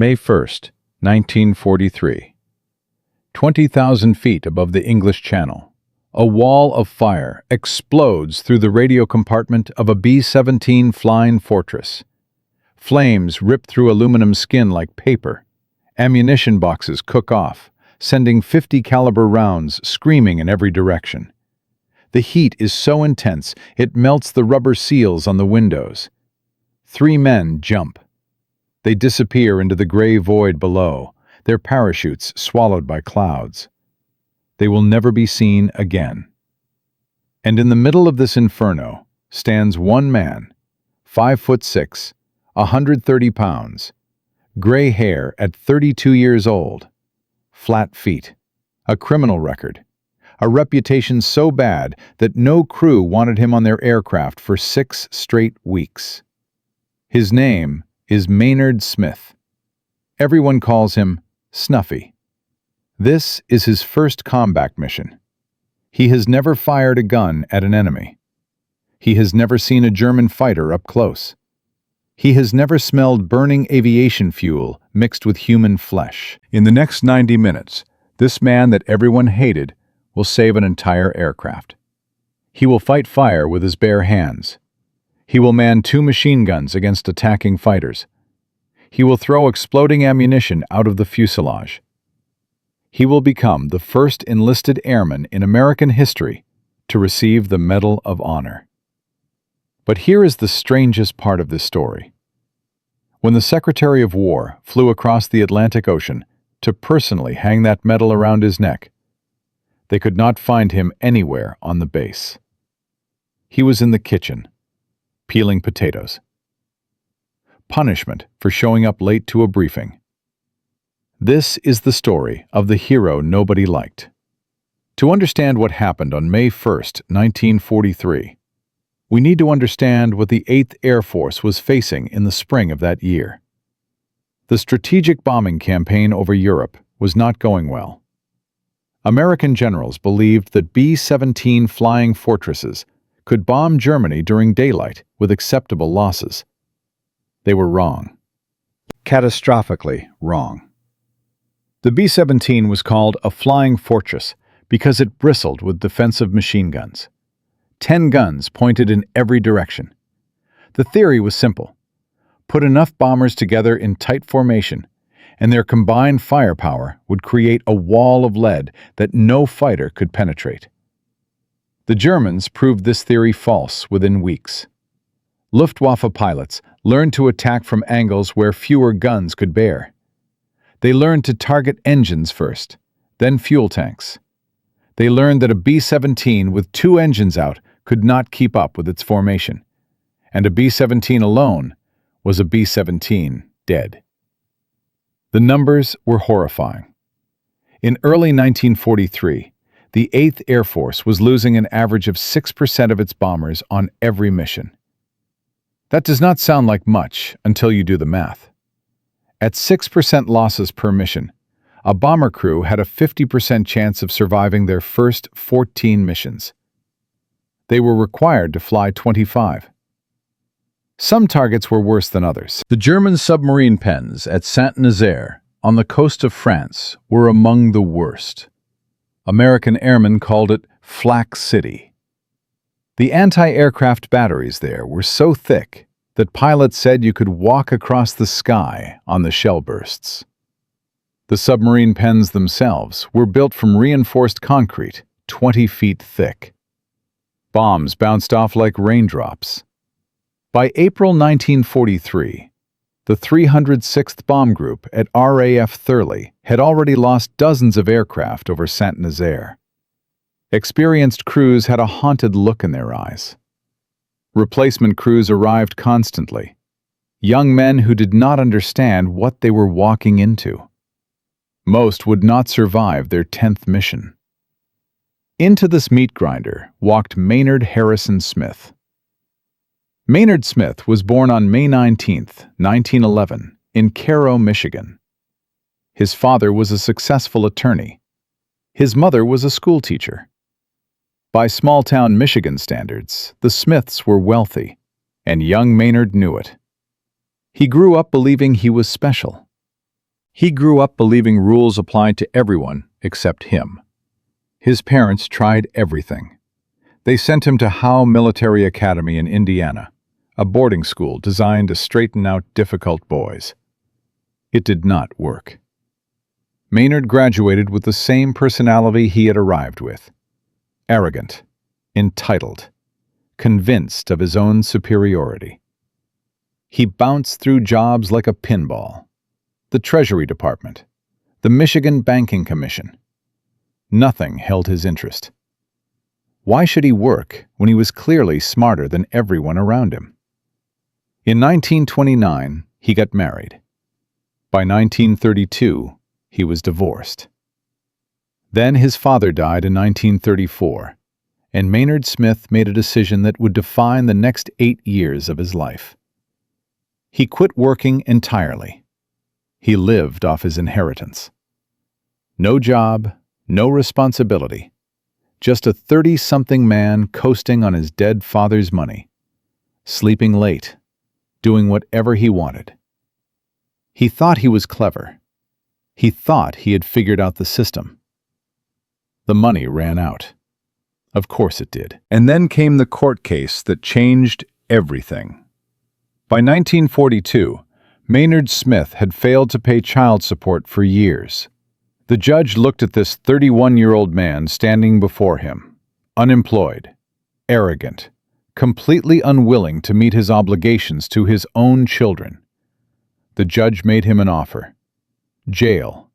May 1st, 1943. 20,000 feet above the English Channel, a wall of fire explodes through the radio compartment of a B-17 Flying Fortress. Flames rip through aluminum skin like paper. Ammunition boxes cook off, sending 50 caliber rounds screaming in every direction. The heat is so intense it melts the rubber seals on the windows. 3 men jump. They disappear into the gray void below, their parachutes swallowed by clouds. They will never be seen again. And in the middle of this inferno stands one man, 5'6", 130 pounds, gray hair at 32 years old, flat feet, a criminal record, a reputation so bad that no crew wanted him on their aircraft for 6 straight weeks. His name is Maynard Smith. Everyone calls him Snuffy. This is his first combat mission. He has never fired a gun at an enemy. He has never seen a German fighter up close. He has never smelled burning aviation fuel mixed with human flesh. In the next 90 minutes, this man that everyone hated will save an entire aircraft. He will fight fire with his bare hands. He will man 2 machine guns against attacking fighters. He will throw exploding ammunition out of the fuselage. He will become the first enlisted airman in American history to receive the Medal of Honor. But here is the strangest part of this story. When the Secretary of War flew across the Atlantic Ocean to personally hang that medal around his neck, they could not find him anywhere on the base. He was in the kitchen, peeling potatoes. Punishment for showing up late to a briefing. This is the story of the hero nobody liked. To understand what happened on May 1st, 1943, we need to understand what the 8th Air Force was facing in the spring of that year. The strategic bombing campaign over Europe was not going well. American generals believed that B-17 Flying Fortresses could bomb Germany during daylight with acceptable losses. They were wrong. Catastrophically wrong. The B-17 was called a flying fortress because it bristled with defensive machine guns. 10 guns pointed in every direction. The theory was simple. Put enough bombers together in tight formation, and their combined firepower would create a wall of lead that no fighter could penetrate. The Germans proved this theory false within weeks. Luftwaffe pilots learned to attack from angles where fewer guns could bear. They learned to target engines first, then fuel tanks. They learned that a B-17 with 2 engines out could not keep up with its formation, and a B-17 alone was a B-17 dead. The numbers were horrifying. In early 1943, the 8th Air Force was losing an average of 6% of its bombers on every mission. That does not sound like much until you do the math. At 6% losses per mission, a bomber crew had a 50% chance of surviving their first 14 missions. They were required to fly 25. Some targets were worse than others. The German submarine pens at Saint-Nazaire on the coast of France were among the worst. American airmen called it Flak City. The anti-aircraft batteries there were so thick that pilots said you could walk across the sky on the shell bursts. The submarine pens themselves were built from reinforced concrete 20 feet thick. Bombs bounced off like raindrops. By April 1943, the 306th Bomb Group at RAF Thurley had already lost dozens of aircraft over Saint-Nazaire. Experienced crews had a haunted look in their eyes. Replacement crews arrived constantly, young men who did not understand what they were walking into. Most would not survive their 10th mission. Into this meat grinder walked Maynard Harrison Smith. Maynard Smith was born on May 19, 1911, in Cairo, Michigan. His father was a successful attorney. His mother was a schoolteacher. By small-town Michigan standards, the Smiths were wealthy, and young Maynard knew it. He grew up believing he was special. He grew up believing rules applied to everyone except him. His parents tried everything. They sent him to Howe Military Academy in Indiana, a boarding school designed to straighten out difficult boys. It did not work. Maynard graduated with the same personality he had arrived with: arrogant, entitled, convinced of his own superiority. He bounced through jobs like a pinball: the Treasury Department, the Michigan Banking Commission. Nothing held his interest. Why should he work when he was clearly smarter than everyone around him? In 1929, he got married. By 1932, he was divorced. Then his father died in 1934, and Maynard Smith made a decision that would define the next 8 years of his life. He quit working entirely. He lived off his inheritance. No job, no responsibility. Just a 30-something man coasting on his dead father's money, sleeping late, doing whatever he wanted. He thought he was clever. He thought he had figured out the system. The money ran out. Of course it did. And then came the court case that changed everything. By 1942, Maynard Smith had failed to pay child support for years. The judge looked at this 31-year-old man standing before him, unemployed, arrogant, completely unwilling to meet his obligations to his own children. The judge made him an offer: jail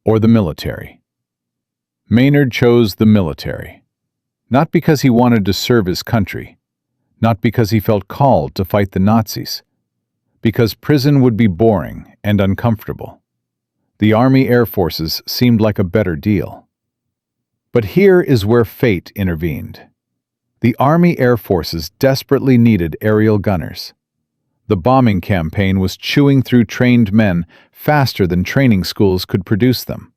or the military. Maynard chose the military, not because he wanted to serve his country, not because he felt called to fight the Nazis, because prison would be boring and uncomfortable. The Army Air Forces seemed like a better deal. But here is where fate intervened. The Army Air Forces desperately needed aerial gunners. The bombing campaign was chewing through trained men faster than training schools could produce them.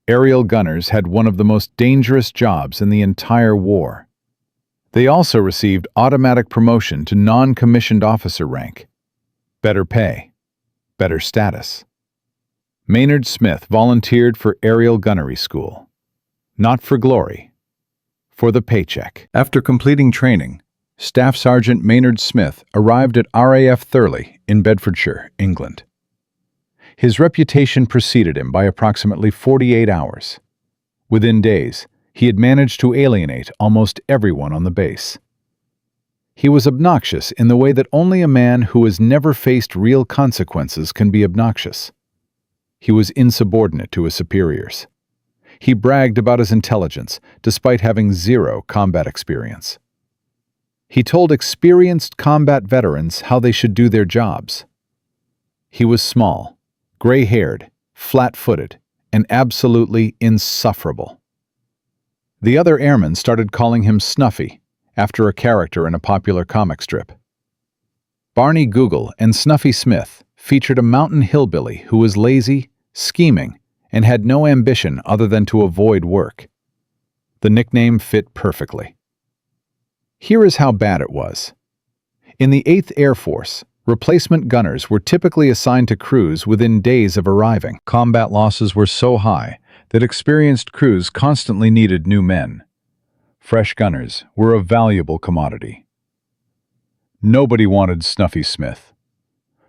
Aerial gunners had one of the most dangerous jobs in the entire war. They also received automatic promotion to non-commissioned officer rank. Better pay, better status. Maynard Smith volunteered for aerial gunnery school. Not for glory, for the paycheck. After completing training, Staff Sergeant Maynard Smith arrived at RAF Thurley in Bedfordshire, England. His reputation preceded him by approximately 48 hours. Within days, he had managed to alienate almost everyone on the base. He was obnoxious in the way that only a man who has never faced real consequences can be obnoxious. He was insubordinate to his superiors. He bragged about his intelligence, despite having zero combat experience. He told experienced combat veterans how they should do their jobs. He was small, gray-haired, flat-footed, and absolutely insufferable. The other airmen started calling him Snuffy, after a character in a popular comic strip. Barney Google and Snuffy Smith featured a mountain hillbilly who was lazy, scheming, and had no ambition other than to avoid work. The nickname fit perfectly. Here is how bad it was. In the 8th Air Force, replacement gunners were typically assigned to crews within days of arriving. Combat losses were so high that experienced crews constantly needed new men. Fresh gunners were a valuable commodity. Nobody wanted Snuffy Smith.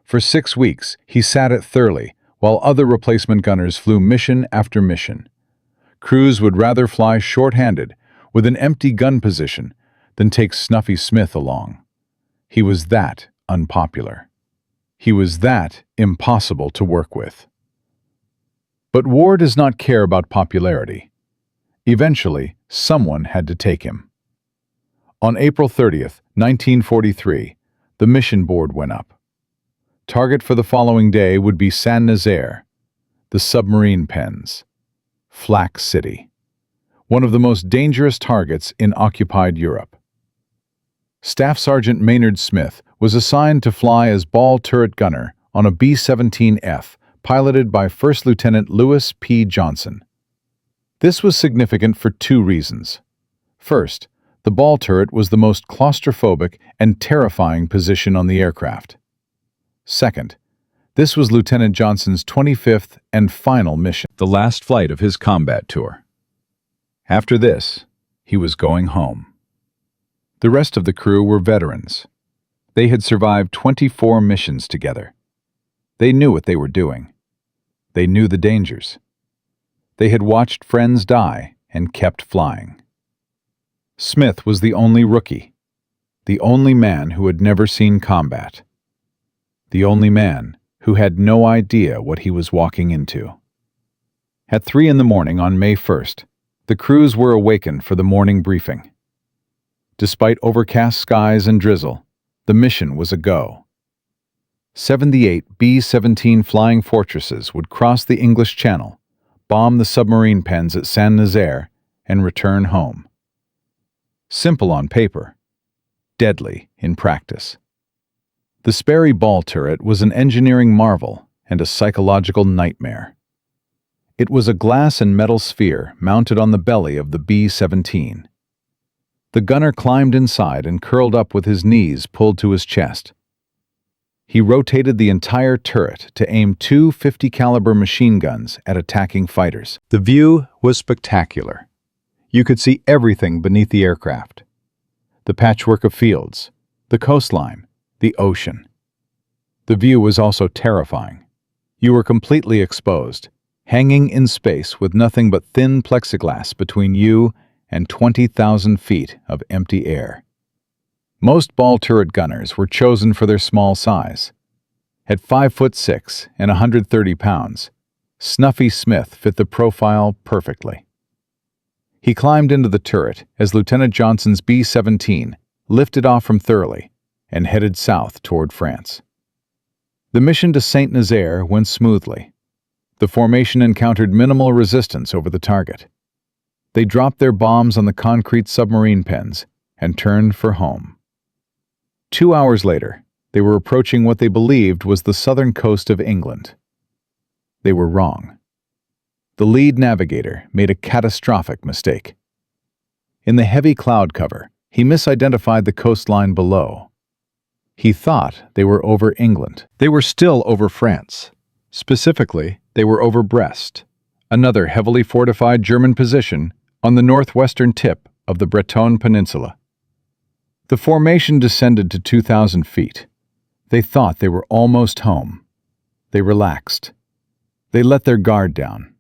For 6 weeks, he sat at Thurley, while other replacement gunners flew mission after mission. Crews would rather fly short-handed, with an empty gun position, than take Snuffy Smith along. He was that unpopular. He was that impossible to work with. But war does not care about popularity. Eventually, someone had to take him. On April 30th, 1943, the mission board went up. Target for the following day would be Saint-Nazaire, the submarine pens, Flak City, one of the most dangerous targets in occupied Europe. Staff Sergeant Maynard Smith was assigned to fly as ball turret gunner on a B-17F piloted by First Lieutenant Lewis P. Johnson. This was significant for 2 reasons. First, the ball turret was the most claustrophobic and terrifying position on the aircraft. Second, This was Lieutenant Johnson's 25th and final mission, the last flight of his combat tour. After this, he was going home. The rest of the crew were veterans. They had survived 24 missions together. They knew what they were doing. They knew the dangers. They had watched friends die and kept flying. Smith was the only rookie, the only man who had never seen combat, the only man who had no idea what he was walking into. At 3 in the morning on May 1st, the crews were awakened for the morning briefing. Despite overcast skies and drizzle, the mission was a go. 78 B-17 flying fortresses would cross the English Channel, bomb the submarine pens at Saint-Nazaire, and return home. Simple on paper, deadly in practice. The Sperry ball turret was an engineering marvel and a psychological nightmare. It was a glass and metal sphere mounted on the belly of the B-17. The gunner climbed inside and curled up with his knees pulled to his chest. He rotated the entire turret to aim 2 50-caliber machine guns at attacking fighters. The view was spectacular. You could see everything beneath the aircraft. The patchwork of fields, the coastline, the ocean. The view was also terrifying. You were completely exposed, hanging in space with nothing but thin plexiglass between you and 20,000 feet of empty air. Most ball turret gunners were chosen for their small size. At 5'6" and 130 pounds, Snuffy Smith fit the profile perfectly. He climbed into the turret as Lieutenant Johnson's B-17 lifted off from Thurley and headed south toward France. The mission to Saint-Nazaire went smoothly. The formation encountered minimal resistance over the target. They dropped their bombs on the concrete submarine pens and turned for home. 2 hours later, they were approaching what they believed was the southern coast of England. They were wrong. The lead navigator made a catastrophic mistake. In the heavy cloud cover, he misidentified the coastline below. He thought they were over England. They were still over France. Specifically, they were over Brest, another heavily fortified German position on the northwestern tip of the Breton Peninsula. The formation descended to 2,000 feet. They thought they were almost home. They relaxed. They let their guard down.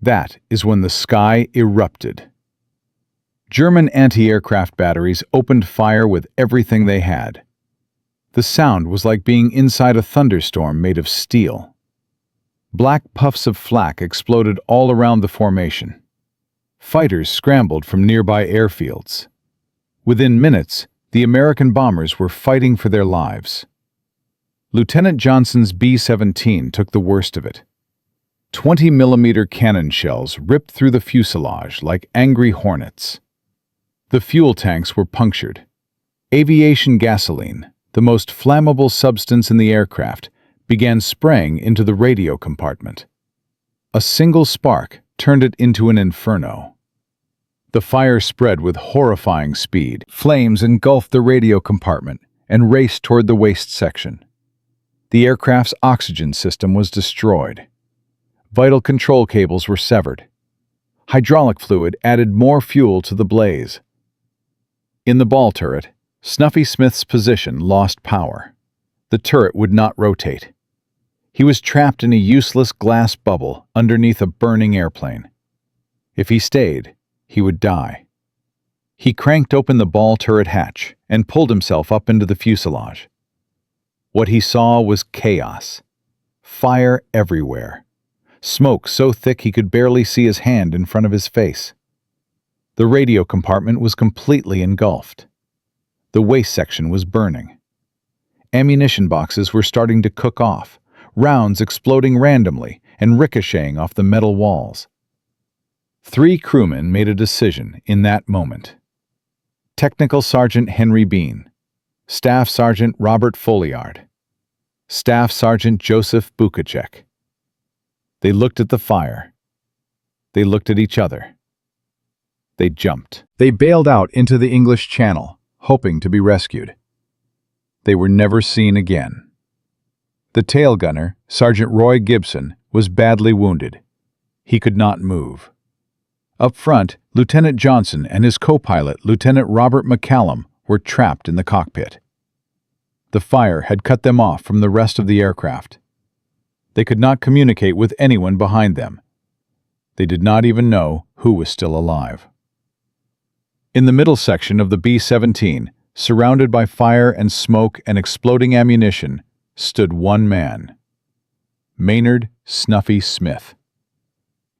That is when the sky erupted. German anti-aircraft batteries opened fire with everything they had. The sound was like being inside a thunderstorm made of steel. Black puffs of flak exploded all around the formation. Fighters scrambled from nearby airfields. Within minutes, the American bombers were fighting for their lives. Lieutenant Johnson's B-17 took the worst of it. 20-millimeter cannon shells ripped through the fuselage like angry hornets. The fuel tanks were punctured. Aviation gasoline, the most flammable substance in the aircraft, began spraying into the radio compartment. A single spark turned it into an inferno. The fire spread with horrifying speed. Flames engulfed the radio compartment and raced toward the waist section. The aircraft's oxygen system was destroyed. Vital control cables were severed. Hydraulic fluid added more fuel to the blaze. In the ball turret, Snuffy Smith's position lost power. The turret would not rotate. He was trapped in a useless glass bubble underneath a burning airplane. If he stayed, he would die. He cranked open the ball turret hatch and pulled himself up into the fuselage. What he saw was chaos. Fire everywhere. Smoke so thick he could barely see his hand in front of his face. The radio compartment was completely engulfed. The waist section was burning. Ammunition boxes were starting to cook off, rounds exploding randomly and ricocheting off the metal walls. 3 crewmen made a decision in that moment. Technical Sergeant Henry Bean, Staff Sergeant Robert Folliard, Staff Sergeant Joseph Bukacek. They looked at the fire. They looked at each other. They jumped. They bailed out into the English Channel, hoping to be rescued. They were never seen again. The tail gunner, Sergeant Roy Gibson, was badly wounded. He could not move. Up front, Lieutenant Johnson and his co-pilot, Lieutenant Robert McCallum, were trapped in the cockpit. The fire had cut them off from the rest of the aircraft. They could not communicate with anyone behind them. They did not even know who was still alive. In the middle section of the B-17, surrounded by fire and smoke and exploding ammunition, stood one man, Maynard "Snuffy" Smith,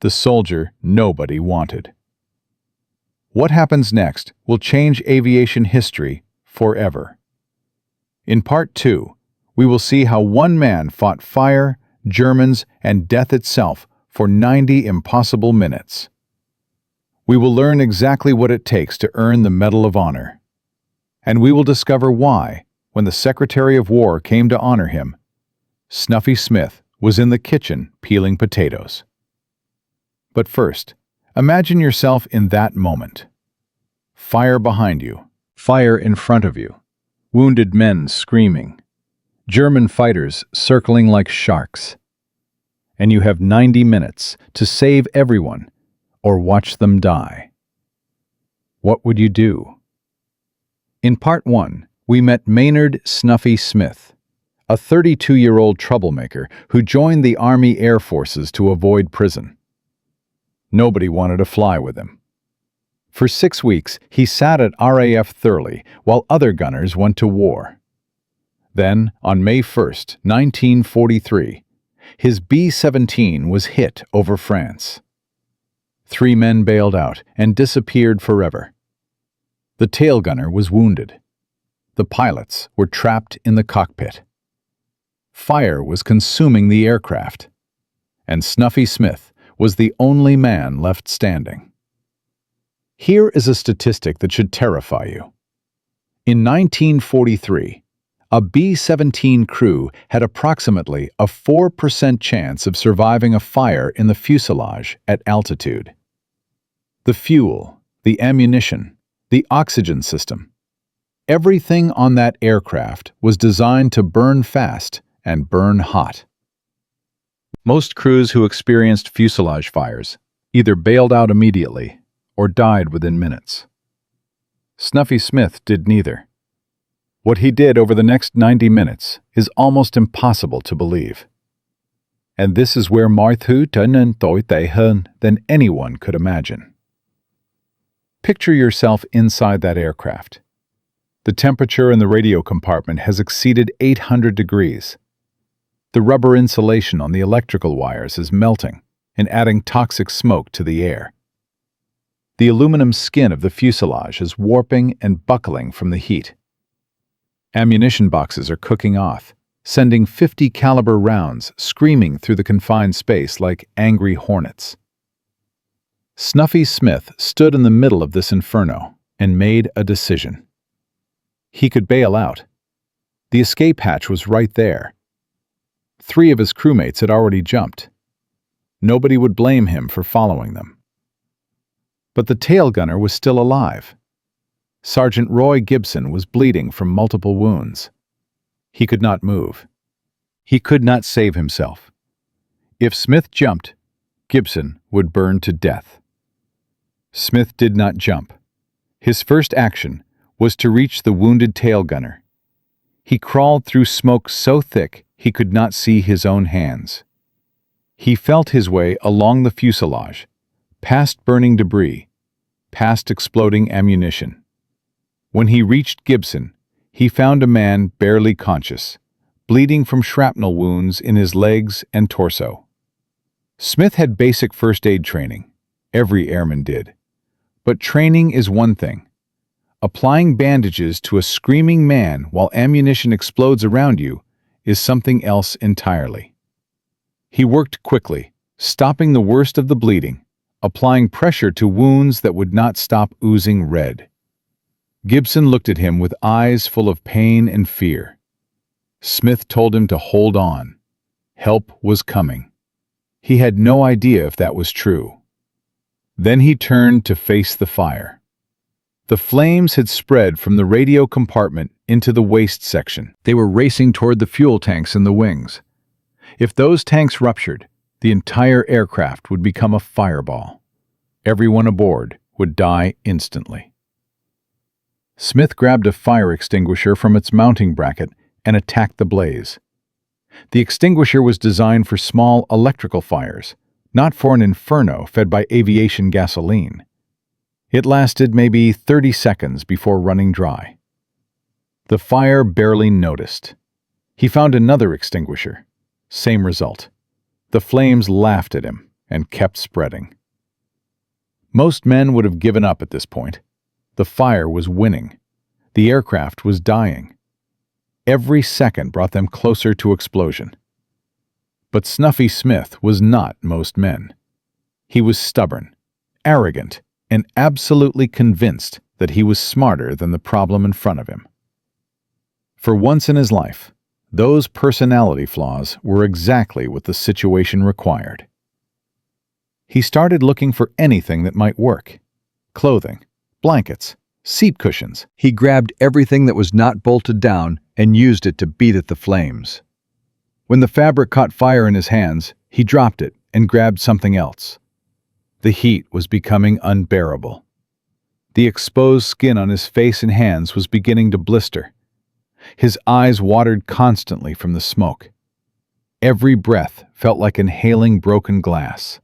the soldier nobody wanted. What happens next will change aviation history forever. In Part 2, we will see how one man fought fire, Germans, and death itself for 90 impossible minutes. We will learn exactly what it takes to earn the Medal of Honor. And we will discover why, when the Secretary of War came to honor him, Snuffy Smith was in the kitchen peeling potatoes. But first, imagine yourself in that moment. Fire behind you, fire in front of you, wounded men screaming, German fighters circling like sharks. And you have 90 minutes to save everyone or watch them die. What would you do? In Part 1, we met Maynard "Snuffy" Smith, a 32-year-old troublemaker who joined the Army Air Forces to avoid prison. Nobody wanted to fly with him. For 6 weeks, he sat at RAF Thurley while other gunners went to war. Then, on May 1st, 1943, his B-17 was hit over France. 3 men bailed out and disappeared forever. The tail gunner was wounded. The pilots were trapped in the cockpit. Fire was consuming the aircraft, and Snuffy Smith was the only man left standing. Here is a statistic that should terrify you. In 1943, a B-17 crew had approximately a 4% chance of surviving a fire in the fuselage at altitude. The fuel, the ammunition, the oxygen system, everything on that aircraft was designed to burn fast and burn hot. Most crews who experienced fuselage fires either bailed out immediately or died within minutes. Snuffy Smith did neither. What he did over the next 90 minutes is almost impossible to believe. And this is where mọi thứ trở nên tồi tệ hơn than anyone could imagine. Picture yourself inside that aircraft. The temperature in the radio compartment has exceeded 800 degrees. The rubber insulation on the electrical wires is melting and adding toxic smoke to the air. The aluminum skin of the fuselage is warping and buckling from the heat. Ammunition boxes are cooking off, sending 50 caliber rounds screaming through the confined space like angry hornets. Snuffy Smith stood in the middle of this inferno and made a decision. He could bail out. The escape hatch was right there. 3 of his crewmates had already jumped. Nobody would blame him for following them. But the tail gunner was still alive. Sergeant Roy Gibson was bleeding from multiple wounds. He could not move. He could not save himself. If Smith jumped, Gibson would burn to death. Smith did not jump. His first action was to reach the wounded tail gunner. He crawled through smoke so thick he could not see his own hands. He felt his way along the fuselage, past burning debris, past exploding ammunition. When he reached Gibson, he found a man barely conscious, bleeding from shrapnel wounds in his legs and torso. Smith had basic first aid training. Every airman did. But training is one thing. Applying bandages to a screaming man while ammunition explodes around you is something else entirely. He worked quickly, stopping the worst of the bleeding, applying pressure to wounds that would not stop oozing red. Gibson looked at him with eyes full of pain and fear. Smith told him to hold on. Help was coming. He had no idea if that was true. Then he turned to face the fire. The flames had spread from the radio compartment into the waist section. They were racing toward the fuel tanks in the wings. If those tanks ruptured, the entire aircraft would become a fireball. Everyone aboard would die instantly. Smith grabbed a fire extinguisher from its mounting bracket and attacked the blaze. The extinguisher was designed for small electrical fires, not for an inferno fed by aviation gasoline. It lasted maybe 30 seconds before running dry. The fire barely noticed. He found another extinguisher. Same result. The flames laughed at him and kept spreading. Most men would have given up at this point. The fire was winning. The aircraft was dying. Every second brought them closer to explosion. But Snuffy Smith was not most men. He was stubborn, arrogant, and absolutely convinced that he was smarter than the problem in front of him. For once in his life, those personality flaws were exactly what the situation required. He started looking for anything that might work. Clothing, blankets, seat cushions. He grabbed everything that was not bolted down and used it to beat at the flames. When the fabric caught fire in his hands, he dropped it and grabbed something else. The heat was becoming unbearable. The exposed skin on his face and hands was beginning to blister. His eyes watered constantly from the smoke. Every breath felt like inhaling broken glass.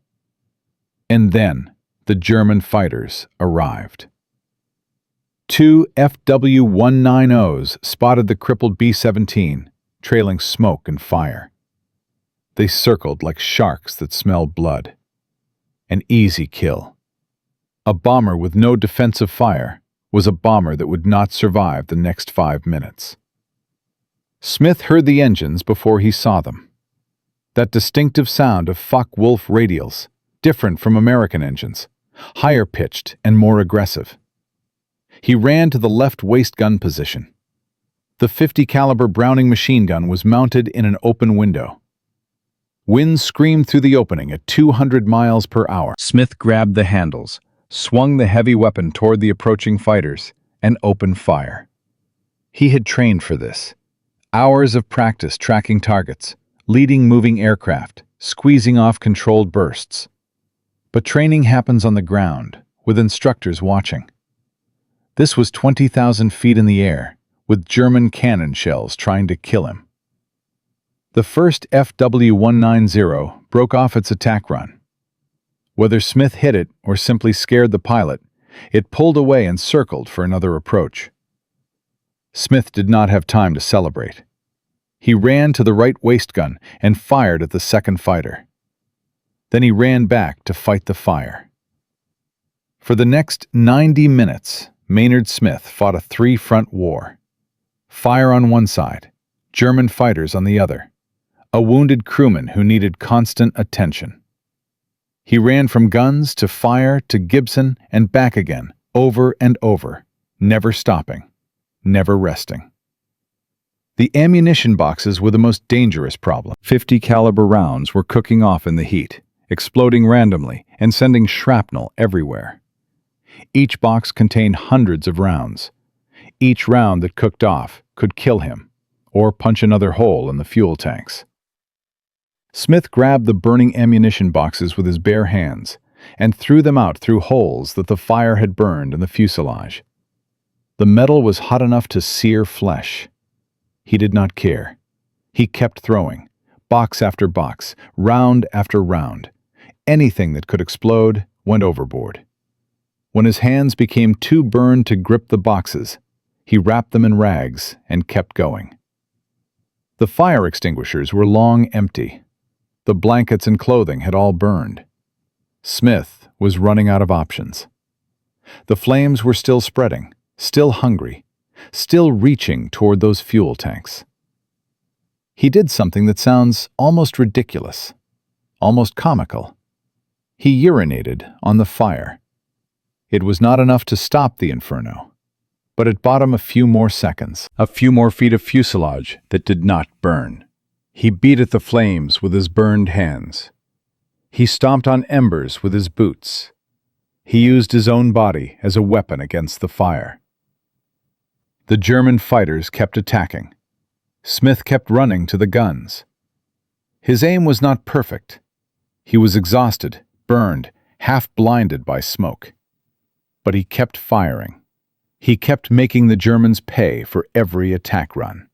And then the German fighters arrived. 2 FW-190s spotted the crippled B-17, trailing smoke and fire. They circled like sharks that smelled blood. An easy kill. A bomber with no defensive fire was a bomber that would not survive the next 5 minutes. Smith heard the engines before he saw them. That distinctive sound of Focke-Wulf radials, different from American engines, higher pitched and more aggressive. He ran to the left waist gun position. The .50 caliber Browning machine gun was mounted in an open window. Wind screamed through the opening at 200 miles per hour. Smith grabbed the handles, swung the heavy weapon toward the approaching fighters, and opened fire. He had trained for this. Hours of practice tracking targets, leading moving aircraft, squeezing off controlled bursts. But training happens on the ground, with instructors watching. This was 20,000 feet in the air, with German cannon shells trying to kill him. The first FW-190 broke off its attack run. Whether Smith hit it or simply scared the pilot, it pulled away and circled for another approach. Smith did not have time to celebrate. He ran to the right waist gun and fired at the second fighter. Then he ran back to fight the fire. For the next 90 minutes, Maynard Smith fought a three-front war. Fire on one side, German fighters on the other, a wounded crewman who needed constant attention. He ran from guns to fire to Gibson and back again, over and over, never stopping, never resting. The ammunition boxes were the most dangerous problem. .50 caliber rounds were cooking off in the heat, exploding randomly and sending shrapnel everywhere. Each box contained hundreds of rounds. Each round that cooked off could kill him, or punch another hole in the fuel tanks. Smith grabbed the burning ammunition boxes with his bare hands and threw them out through holes that the fire had burned in the fuselage. The metal was hot enough to sear flesh. He did not care. He kept throwing, box after box, round after round. Anything that could explode went overboard. When his hands became too burned to grip the boxes, he wrapped them in rags and kept going. The fire extinguishers were long empty. The blankets and clothing had all burned. Smith was running out of options. The flames were still spreading, still hungry, still reaching toward those fuel tanks. He did something that sounds almost ridiculous, almost comical. He urinated on the fire. It was not enough to stop the inferno, but it bought him a few more seconds, a few more feet of fuselage that did not burn. He beat at the flames with his burned hands. He stomped on embers with his boots. He used his own body as a weapon against the fire. The German fighters kept attacking. Smith kept running to the guns. His aim was not perfect. He was exhausted, burned, half-blinded by smoke. But he kept firing. He kept making the Germans pay for every attack run.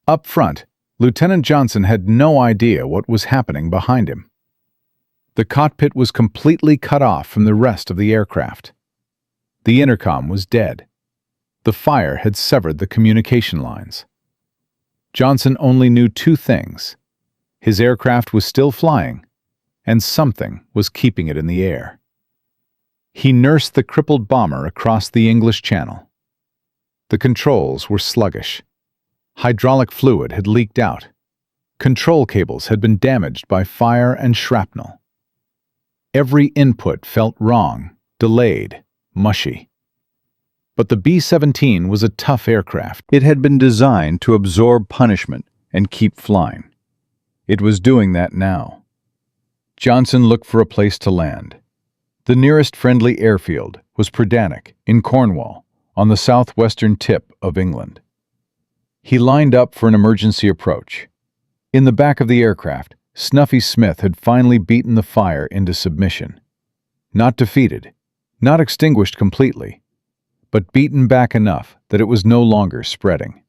Up front, Lieutenant Johnson had no idea what was happening behind him. The cockpit was completely cut off from the rest of the aircraft. The intercom was dead. The fire had severed the communication lines. Johnson only knew two things. His aircraft was still flying, and something was keeping it in the air. He nursed the crippled bomber across the English Channel. The controls were sluggish. Hydraulic fluid had leaked out. Control cables had been damaged by fire and shrapnel. Every input felt wrong, delayed, mushy. But the B-17 was a tough aircraft. It had been designed to absorb punishment and keep flying. It was doing that now. Johnson looked for a place to land. The nearest friendly airfield was Prydanic in Cornwall, on the southwestern tip of England. He lined up for an emergency approach. In the back of the aircraft, Snuffy Smith had finally beaten the fire into submission. Not defeated, not extinguished completely, but beaten back enough that it was no longer spreading.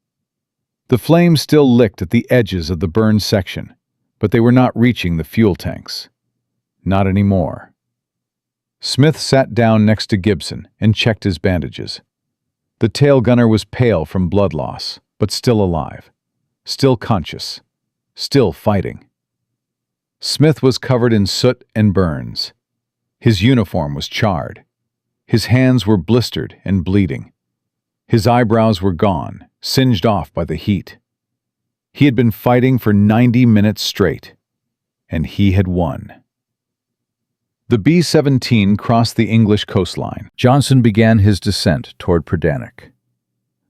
The flames still licked at the edges of the burned section, but they were not reaching the fuel tanks. Not anymore. Smith sat down next to Gibson and checked his bandages. The tail gunner was pale from blood loss, but still alive, still conscious, still fighting. Smith was covered in soot and burns. His uniform was charred. His hands were blistered and bleeding. His eyebrows were gone, singed off by the heat. He had been fighting for 90 minutes straight, and he had won. The B-17 crossed the English coastline. Johnson began his descent toward Prydanic.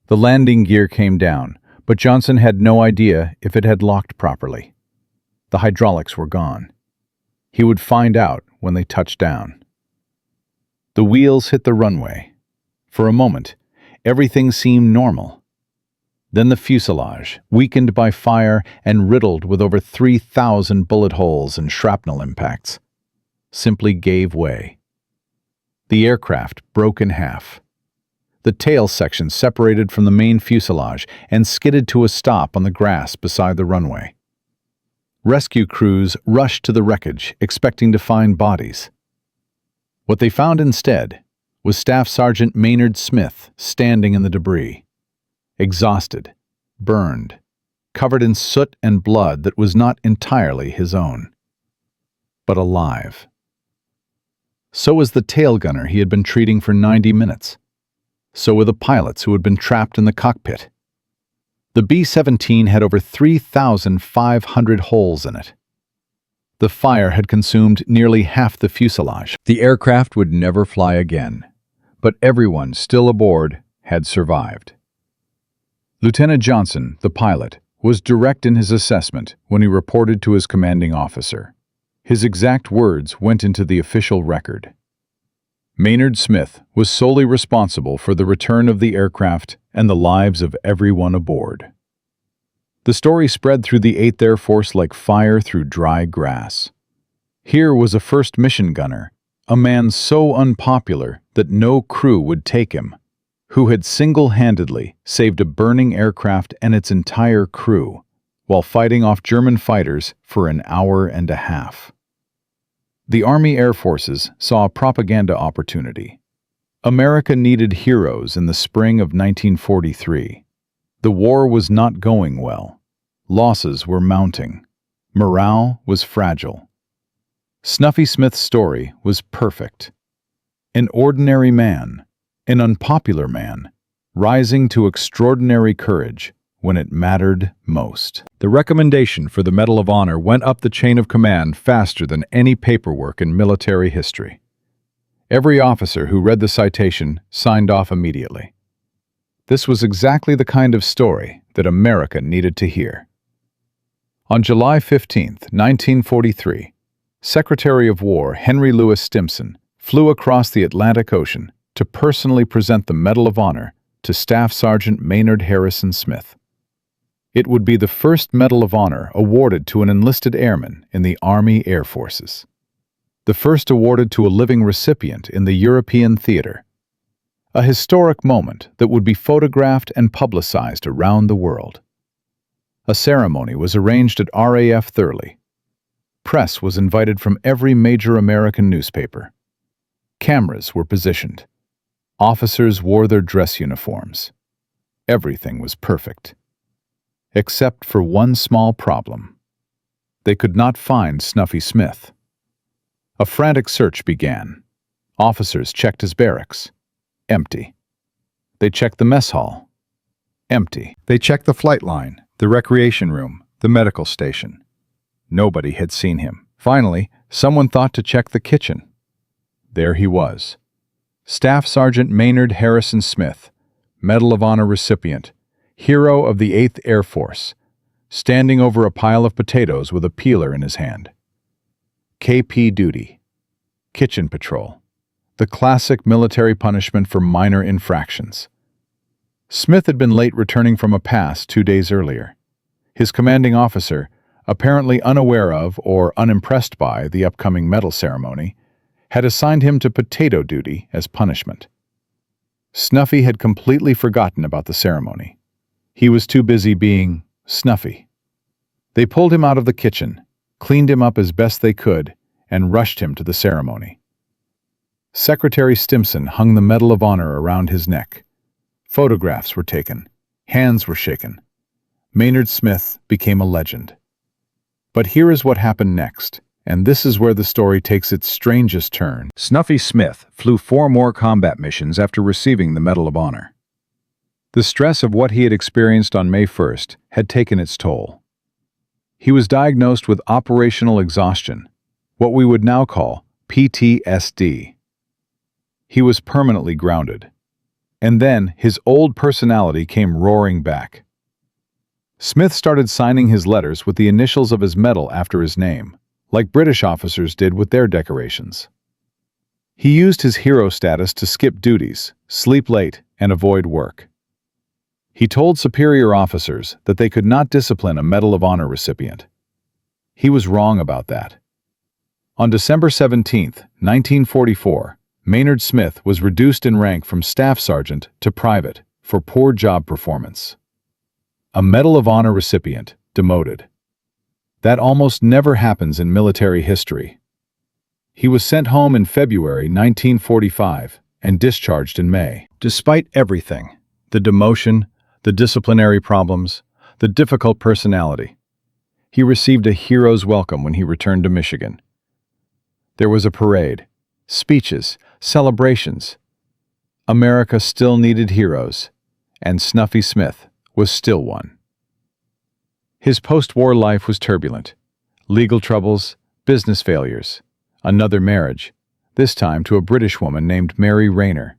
The landing gear came down, but Johnson had no idea if it had locked properly. The hydraulics were gone. He would find out when they touched down. The wheels hit the runway. For a moment, everything seemed normal. Then the fuselage, weakened by fire and riddled with over 3,000 bullet holes and shrapnel impacts, simply gave way. The aircraft broke in half. The tail section separated from the main fuselage and skidded to a stop on the grass beside the runway. Rescue crews rushed to the wreckage, expecting to find bodies. What they found instead was Staff Sergeant Maynard Smith standing in the debris, exhausted, burned, covered in soot and blood that was not entirely his own, but alive. So was the tail gunner he had been treating for 90 minutes. So were the pilots who had been trapped in the cockpit. The B-17 had over 3,500 holes in it. The fire had consumed nearly half the fuselage. The aircraft would never fly again, but everyone still aboard had survived. Lieutenant Johnson, the pilot, was direct in his assessment when he reported to his commanding officer. His exact words went into the official record. Maynard Smith was solely responsible for the return of the aircraft and the lives of everyone aboard. The story spread through the 8th Air Force like fire through dry grass. Here was a first mission gunner, a man so unpopular that no crew would take him, who had single-handedly saved a burning aircraft and its entire crew while fighting off German fighters for an hour and a half. The Army Air Forces saw a propaganda opportunity. America needed heroes in the spring of 1943. The war was not going well. Losses were mounting. Morale was fragile. Snuffy Smith's story was perfect. An ordinary man, an unpopular man, rising to extraordinary courage when it mattered most. The recommendation for the Medal of Honor went up the chain of command faster than any paperwork in military history. Every officer who read the citation signed off immediately. This was exactly the kind of story that America needed to hear. On July 15, 1943, Secretary of War Henry Louis Stimson flew across the Atlantic Ocean to personally present the Medal of Honor to Staff Sergeant Maynard Harrison Smith. It would be the first Medal of Honor awarded to an enlisted airman in the Army Air Forces. The first awarded to a living recipient in the European theater. A historic moment that would be photographed and publicized around the world. A ceremony was arranged at RAF Thurley. Press was invited from every major American newspaper. Cameras were positioned. Officers wore their dress uniforms. Everything was perfect. Except for one small problem. They could not find Snuffy Smith. A frantic search began. Officers checked his barracks. Empty. They checked the mess hall. Empty. They checked the flight line, the recreation room, the medical station. Nobody had seen him. Finally, someone thought to check the kitchen. There he was. Staff Sergeant Maynard Harrison Smith, Medal of Honor recipient, hero of the 8th Air Force, standing over a pile of potatoes with a peeler in his hand. KP duty. Kitchen patrol. The classic military punishment for minor infractions. Smith had been late returning from a pass 2 days earlier. His commanding officer, apparently unaware of or unimpressed by the upcoming medal ceremony, had assigned him to potato duty as punishment. Snuffy had completely forgotten about the ceremony. He was too busy being Snuffy. They pulled him out of the kitchen, cleaned him up as best they could, and rushed him to the ceremony. Secretary Stimson hung the Medal of Honor around his neck. Photographs were taken. Hands were shaken. Maynard Smith became a legend. But here is what happened next, and this is where the story takes its strangest turn. Snuffy Smith flew 4 more combat missions after receiving the Medal of Honor. The stress of what he had experienced on May 1st had taken its toll. He was diagnosed with operational exhaustion, what we would now call PTSD. He was permanently grounded. And then his old personality came roaring back. Smith started signing his letters with the initials of his medal after his name, like British officers did with their decorations. He used his hero status to skip duties, sleep late, and avoid work. He told superior officers that they could not discipline a Medal of Honor recipient. He was wrong about that. On December 17, 1944, Maynard Smith was reduced in rank from staff sergeant to private for poor job performance. A Medal of Honor recipient demoted. That almost never happens in military history. He was sent home in February 1945 and discharged in May. Despite everything, the demotion, the disciplinary problems, the difficult personality, he received a hero's welcome when he returned to Michigan. There was a parade, speeches, celebrations. America still needed heroes, and Snuffy Smith was still one. His post-war life was turbulent. Legal troubles, business failures, another marriage, this time to a British woman named Mary Rayner,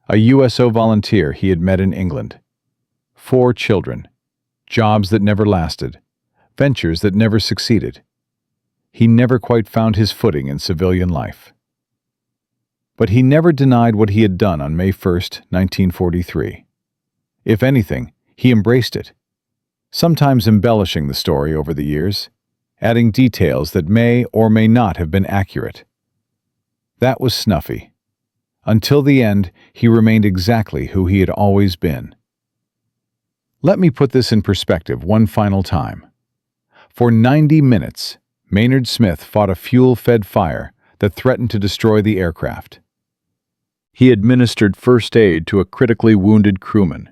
a USO volunteer he had met in England. 4 children, jobs that never lasted, ventures that never succeeded. He never quite found his footing in civilian life. But he never denied what he had done on May 1st, 1943. If anything, he embraced it, sometimes embellishing the story over the years, adding details that may or may not have been accurate. That was Snuffy. Until the end, he remained exactly who he had always been. Let me put this in perspective one final time. For 90 minutes, Maynard Smith fought a fuel-fed fire that threatened to destroy the aircraft. He administered first aid to a critically wounded crewman.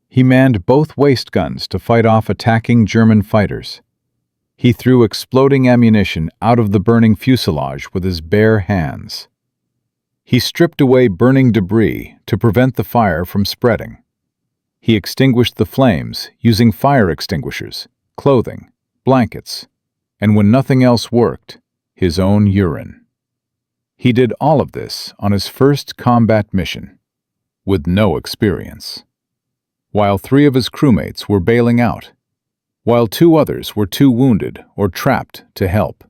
He manned both waist guns to fight off attacking German fighters. He threw exploding ammunition out of the burning fuselage with his bare hands. He stripped away burning debris to prevent the fire from spreading. He extinguished the flames using fire extinguishers, clothing, blankets, and when nothing else worked, his own urine. He did all of this on his first combat mission, with no experience. While 3 of his crewmates were bailing out, while 2 others were too wounded or trapped to help.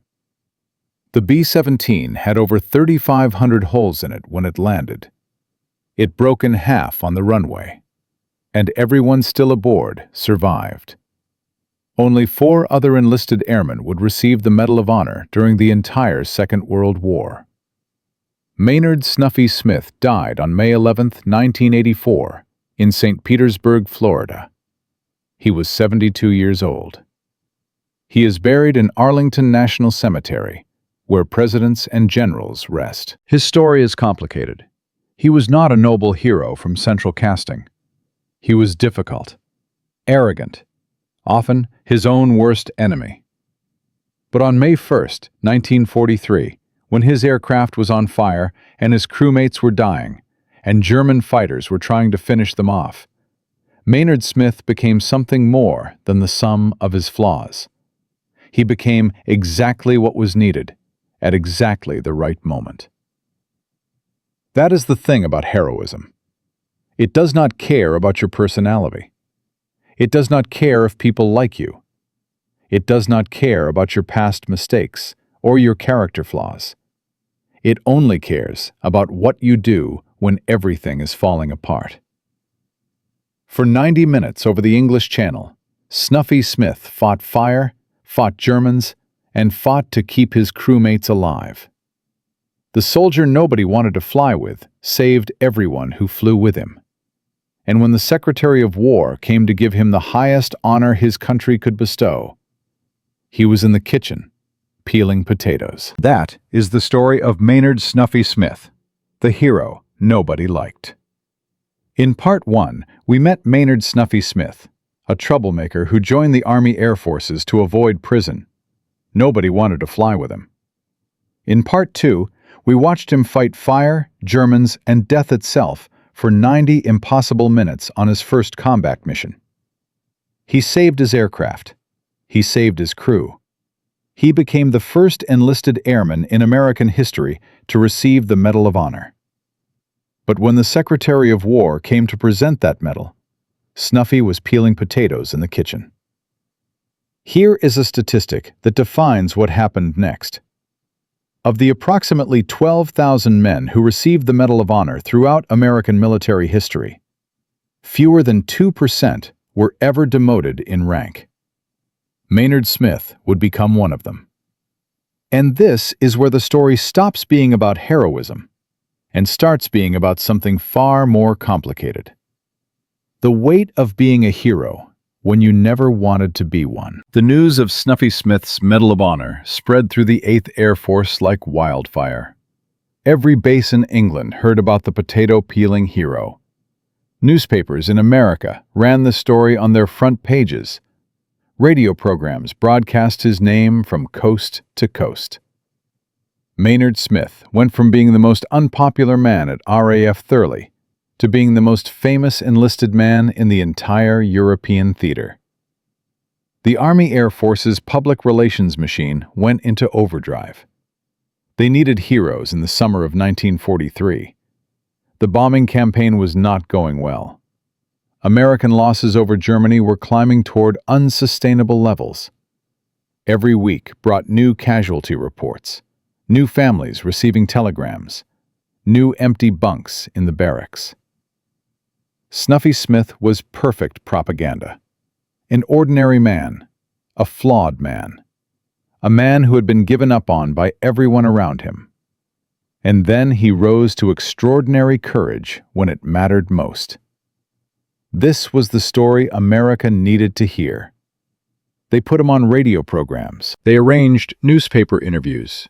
The B-17 had over 3,500 holes in it when it landed. It broke in half on the runway, and everyone still aboard survived. Only 4 other enlisted airmen would receive the Medal of Honor during the entire Second World War. Maynard "Snuffy" Smith died on May 11, 1984, in St. Petersburg, Florida. He was 72 years old. He is buried in Arlington National Cemetery, where presidents and generals rest. His story is complicated. He was not a noble hero from central casting. He was difficult, arrogant, often his own worst enemy. But on May 1, 1943, when his aircraft was on fire and his crewmates were dying, and German fighters were trying to finish them off, Maynard Smith became something more than the sum of his flaws. He became exactly what was needed, at exactly the right moment. That is the thing about heroism. It does not care about your personality. It does not care if people like you. It does not care about your past mistakes or your character flaws. It only cares about what you do when everything is falling apart. For 90 minutes over the English Channel, Snuffy Smith fought fire, fought Germans, and fought to keep his crewmates alive. The soldier nobody wanted to fly with saved everyone who flew with him. And when the Secretary of War came to give him the highest honor his country could bestow, he was in the kitchen, peeling potatoes. That is the story of Maynard "Snuffy" Smith, the hero nobody liked. In Part 1, we met Maynard "Snuffy" Smith, a troublemaker who joined the Army Air Forces to avoid prison. Nobody wanted to fly with him. In Part 2, we watched him fight fire, Germans, and death itself for 90 impossible minutes on his first combat mission. He saved his aircraft. He saved his crew. He became the first enlisted airman in American history to receive the Medal of Honor. But when the Secretary of War came to present that medal, Snuffy was peeling potatoes in the kitchen. Here is a statistic that defines what happened next. Of the approximately 12,000 men who received the Medal of Honor throughout American military history, fewer than 2% were ever demoted in rank. Maynard Smith would become one of them. And this is where the story stops being about heroism and starts being about something far more complicated. The weight of being a hero when you never wanted to be one. The news of Snuffy Smith's Medal of Honor spread through the 8th Air Force like wildfire. Every base in England heard about the potato-peeling hero. Newspapers in America ran the story on their front pages. Radio programs broadcast his name from coast to coast. Maynard Smith went from being the most unpopular man at RAF Thurley to being the most famous enlisted man in the entire European theater. The Army Air Force's public relations machine went into overdrive. They needed heroes in the summer of 1943. The bombing campaign was not going well. American losses over Germany were climbing toward unsustainable levels. Every week brought new casualty reports, new families receiving telegrams, new empty bunks in the barracks. Snuffy Smith was perfect propaganda. An ordinary man, a flawed man, a man who had been given up on by everyone around him. And then he rose to extraordinary courage when it mattered most. This was the story America needed to hear. They put him on radio programs. They arranged newspaper interviews.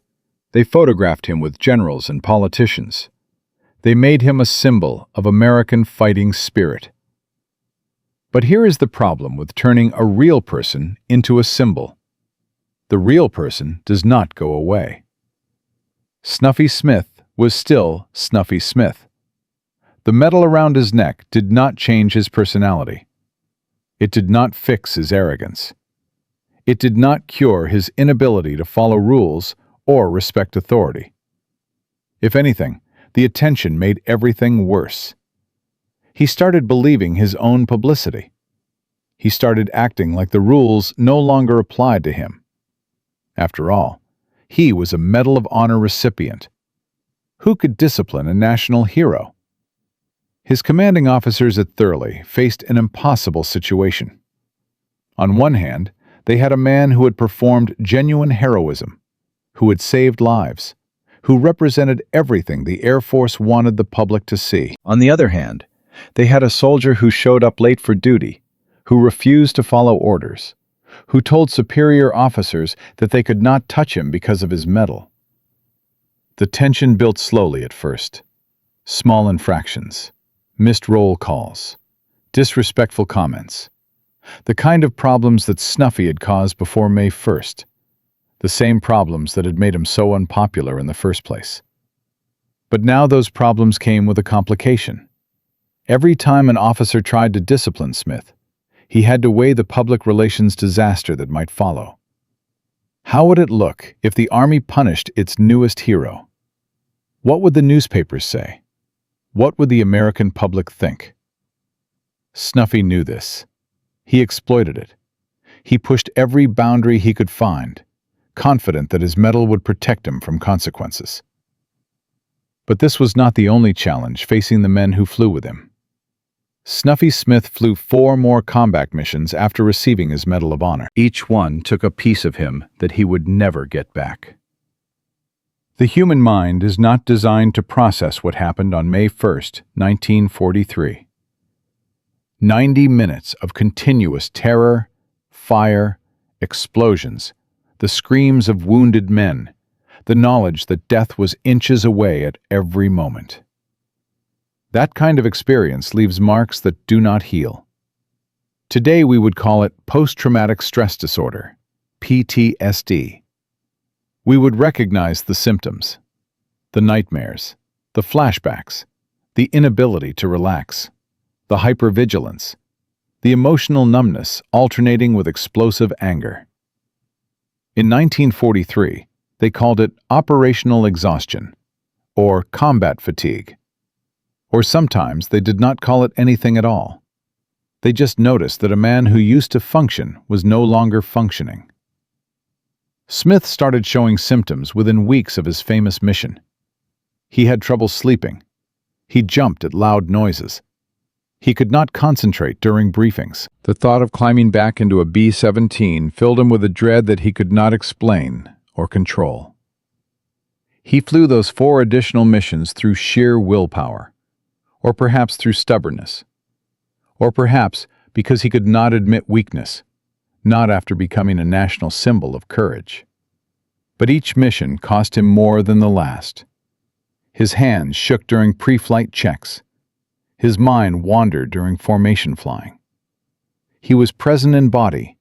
They photographed him with generals and politicians. They made him a symbol of American fighting spirit. But here is the problem with turning a real person into a symbol. The real person does not go away. Snuffy Smith was still Snuffy Smith. The medal around his neck did not change his personality. It did not fix his arrogance. It did not cure his inability to follow rules or respect authority. If anything, the attention made everything worse. He started believing his own publicity. He started acting like the rules no longer applied to him. After all, He was a Medal of Honor recipient. Who could discipline a national hero? His commanding officers at Thurley faced an impossible situation. On one hand, they had a man who had performed genuine heroism, who had saved lives, who represented everything the Air Force wanted the public to see. On the other hand, they had a soldier who showed up late for duty, who refused to follow orders, who told superior officers that they could not touch him because of his medal. The tension built slowly at first. Small infractions, missed roll calls, disrespectful comments. The kind of problems that Snuffy had caused before May 1st. The same problems that had made him so unpopular in the first place. But now those problems came with a complication. Every time an officer tried to discipline Smith, he had to weigh the public relations disaster that might follow. How would it look if the Army punished its newest hero? What would the newspapers say? What would the American public think? Snuffy knew this. He exploited it. He pushed every boundary he could find, confident that his medal would protect him from consequences. But this was not the only challenge facing the men who flew with him. Snuffy Smith flew 4 more combat missions after receiving his Medal of Honor. Each one took a piece of him that he would never get back. The human mind is not designed to process what happened on May 1st, 1943. 90 minutes of continuous terror, fire, explosions, the screams of wounded men, the knowledge that death was inches away at every moment. That kind of experience leaves marks that do not heal. Today we would call it post-traumatic stress disorder, PTSD. We would recognize the symptoms, the nightmares, the flashbacks, the inability to relax, the hypervigilance, the emotional numbness alternating with explosive anger. In 1943, they called it operational exhaustion, or combat fatigue. Or sometimes they did not call it anything at all. They just noticed that a man who used to function was no longer functioning. Smith started showing symptoms within weeks of his famous mission. He had trouble sleeping. He jumped at loud noises. He could not concentrate during briefings. The thought of climbing back into a B-17 filled him with a dread that he could not explain or control. He flew those 4 additional missions through sheer willpower, or perhaps through stubbornness, or perhaps because he could not admit weakness, not after becoming a national symbol of courage. But each mission cost him more than the last. His hands shook during pre-flight checks. His mind wandered during formation flying. He was present in body,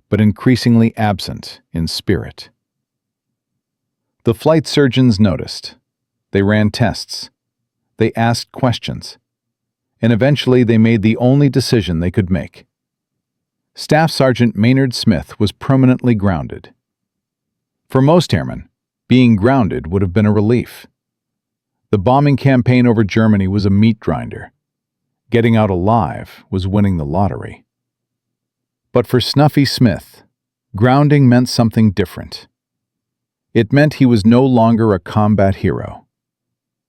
but increasingly absent in spirit. The flight surgeons noticed. They ran tests. They asked questions. And eventually they made the only decision they could make. Staff Sergeant Maynard Smith was permanently grounded. For most airmen, being grounded would have been a relief. The bombing campaign over Germany was a meat grinder. Getting out alive was winning the lottery. But for Snuffy Smith, grounding meant something different. It meant he was no longer a combat hero.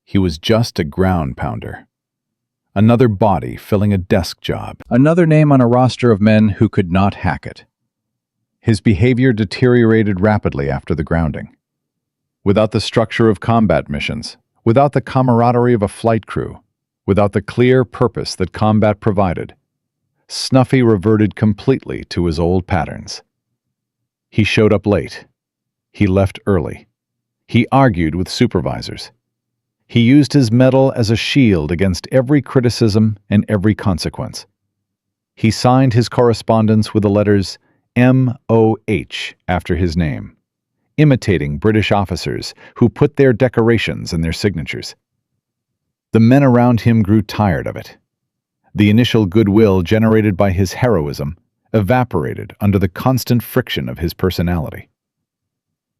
He was just a ground pounder. Another body filling a desk job. Another name on a roster of men who could not hack it. His behavior deteriorated rapidly after the grounding. Without the structure of combat missions, without the camaraderie of a flight crew, without the clear purpose that combat provided, Snuffy reverted completely to his old patterns. He showed up late. He left early. He argued with supervisors. He used his medal as a shield against every criticism and every consequence. He signed his correspondence with the letters M.O.H. after his name, imitating British officers who put their decorations in their signatures. The men around him grew tired of it. The initial goodwill generated by his heroism evaporated under the constant friction of his personality.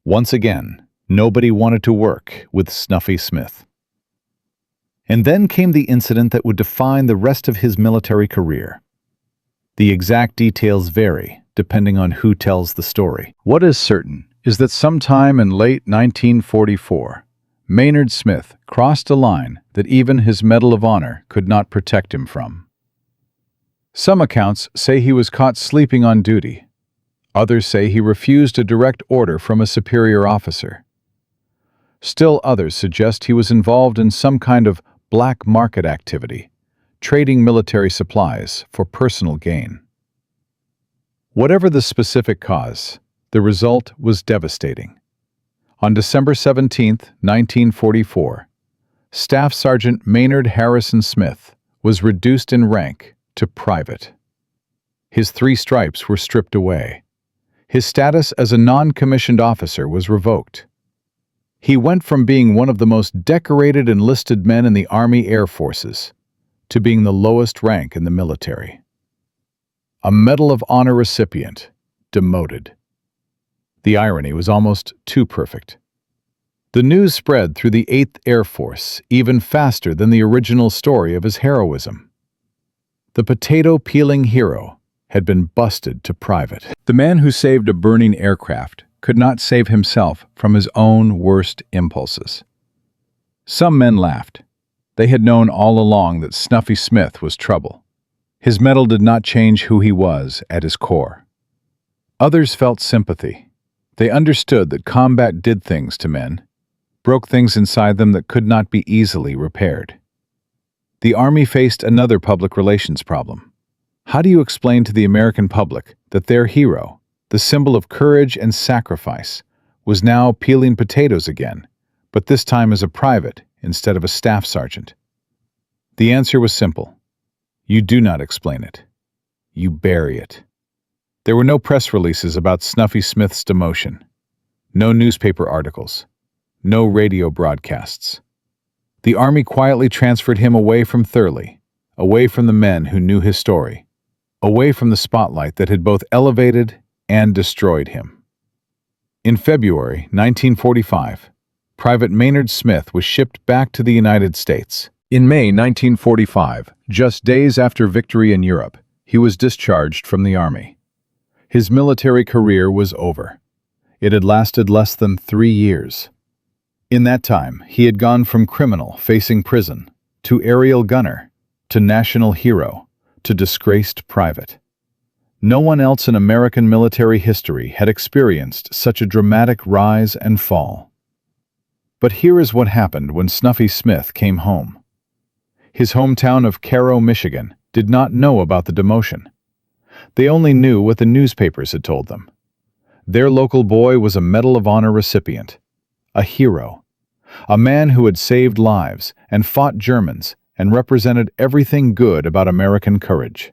Once again, nobody wanted to work with Snuffy Smith. And then came the incident that would define the rest of his military career. The exact details vary, depending on who tells the story. What is certain is that sometime in late 1944, Maynard Smith crossed a line that even his Medal of Honor could not protect him from. Some accounts say he was caught sleeping on duty. Others say he refused a direct order from a superior officer. Still others suggest he was involved in some kind of black market activity, trading military supplies for personal gain. Whatever the specific cause, the result was devastating. On December 17, 1944, Staff Sergeant Maynard Harrison Smith was reduced in rank to private. His 3 stripes were stripped away. His status as a non-commissioned officer was revoked. He went from being one of the most decorated enlisted men in the Army Air Forces to being the lowest rank in the military. A Medal of Honor recipient, demoted. The irony was almost too perfect. The news spread through the 8th Air Force even faster than the original story of his heroism. The potato-peeling hero had been busted to private. The man who saved a burning aircraft could not save himself from his own worst impulses. Some men laughed. They had known all along that Snuffy Smith was trouble. His medal did not change who he was at his core. Others felt sympathy. They understood that combat did things to men, broke things inside them that could not be easily repaired. The Army faced another public relations problem. How do you explain to the American public that their hero, the symbol of courage and sacrifice, was now peeling potatoes again, but this time as a private instead of a staff sergeant? The answer was simple. You do not explain it. You bury it. There were no press releases about Snuffy Smith's demotion, no newspaper articles, no radio broadcasts. The Army quietly transferred him away from Thurley, away from the men who knew his story, away from the spotlight that had both elevated and destroyed him. In February 1945, Private Maynard Smith was shipped back to the United States. In May 1945, just days after victory in Europe, he was discharged from the Army. His military career was over. It had lasted less than 3 years. In that time, he had gone from criminal facing prison to aerial gunner to national hero to disgraced private. No one else in American military history had experienced such a dramatic rise and fall. But here is what happened when Snuffy Smith came home. His hometown of Cairo, Michigan, did not know about the demotion. They only knew what the newspapers had told them. Their local boy was a Medal of Honor recipient, a hero, a man who had saved lives and fought Germans and represented everything good about American courage.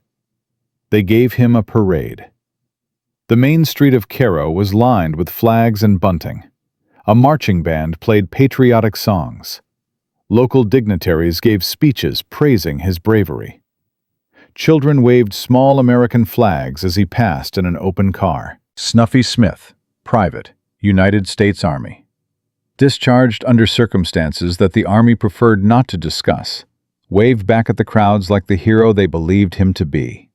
They gave him a parade. The main street of Cairo was lined with flags and bunting. A marching band played patriotic songs. Local dignitaries gave speeches praising his bravery. Children waved small American flags as he passed in an open car. Snuffy Smith, Private, United States Army. Discharged under circumstances that the Army preferred not to discuss, waved back at the crowds like the hero they believed him to be.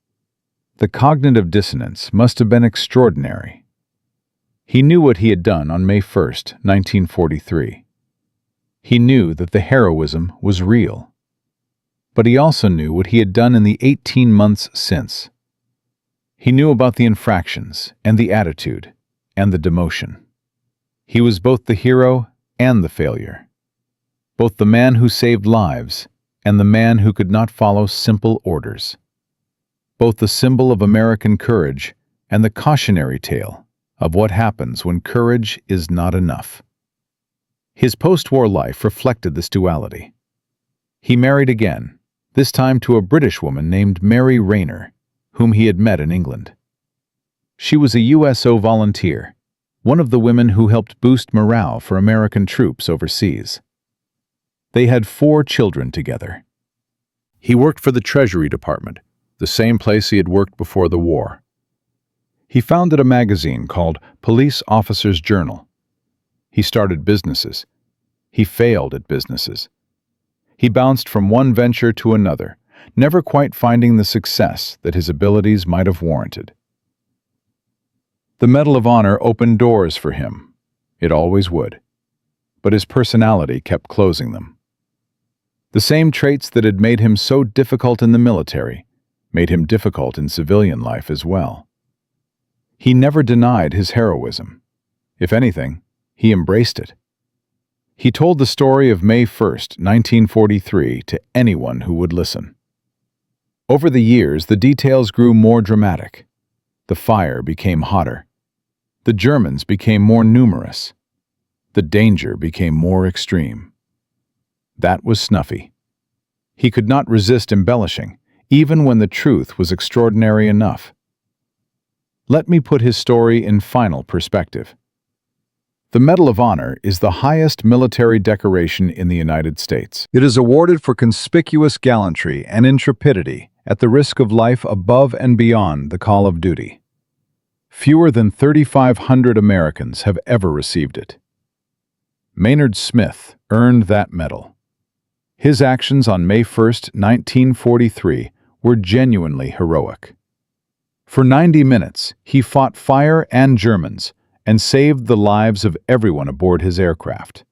The cognitive dissonance must have been extraordinary. He knew what he had done on May 1st, 1943. He knew that the heroism was real. But he also knew what he had done in the 18 months since. He knew about the infractions and the attitude and the demotion. He was both the hero and the failure, both the man who saved lives and the man who could not follow simple orders, both the symbol of American courage and the cautionary tale of what happens when courage is not enough. His post-war life reflected this duality. He married again, this time to a British woman named Mary Rayner, whom he had met in England. She was a USO volunteer, one of the women who helped boost morale for American troops overseas. They had 4 children together. He worked for the Treasury Department, the same place he had worked before the war. He founded a magazine called Police Officer's Journal. He started businesses. He failed at businesses. He bounced from one venture to another, never quite finding the success that his abilities might have warranted. The Medal of Honor opened doors for him, It always would. But his personality kept closing them. The same traits that had made him so difficult in the military made him difficult in civilian life as well. He never denied his heroism. If anything, he embraced it. He told the story of May 1st, 1943 to anyone who would listen. Over the years, the details grew more dramatic. The fire became hotter. The Germans became more numerous. The danger became more extreme. That was Snuffy. He could not resist embellishing, even when the truth was extraordinary enough. Let me put his story in final perspective. The Medal of Honor is the highest military decoration in the United States. It is awarded for conspicuous gallantry and intrepidity at the risk of life above and beyond the call of duty. Fewer than 3,500 Americans have ever received it. Maynard Smith earned that medal. His actions on May 1st, 1943 were genuinely heroic. For 90 minutes, he fought fire and Germans and saved the lives of everyone aboard his aircraft.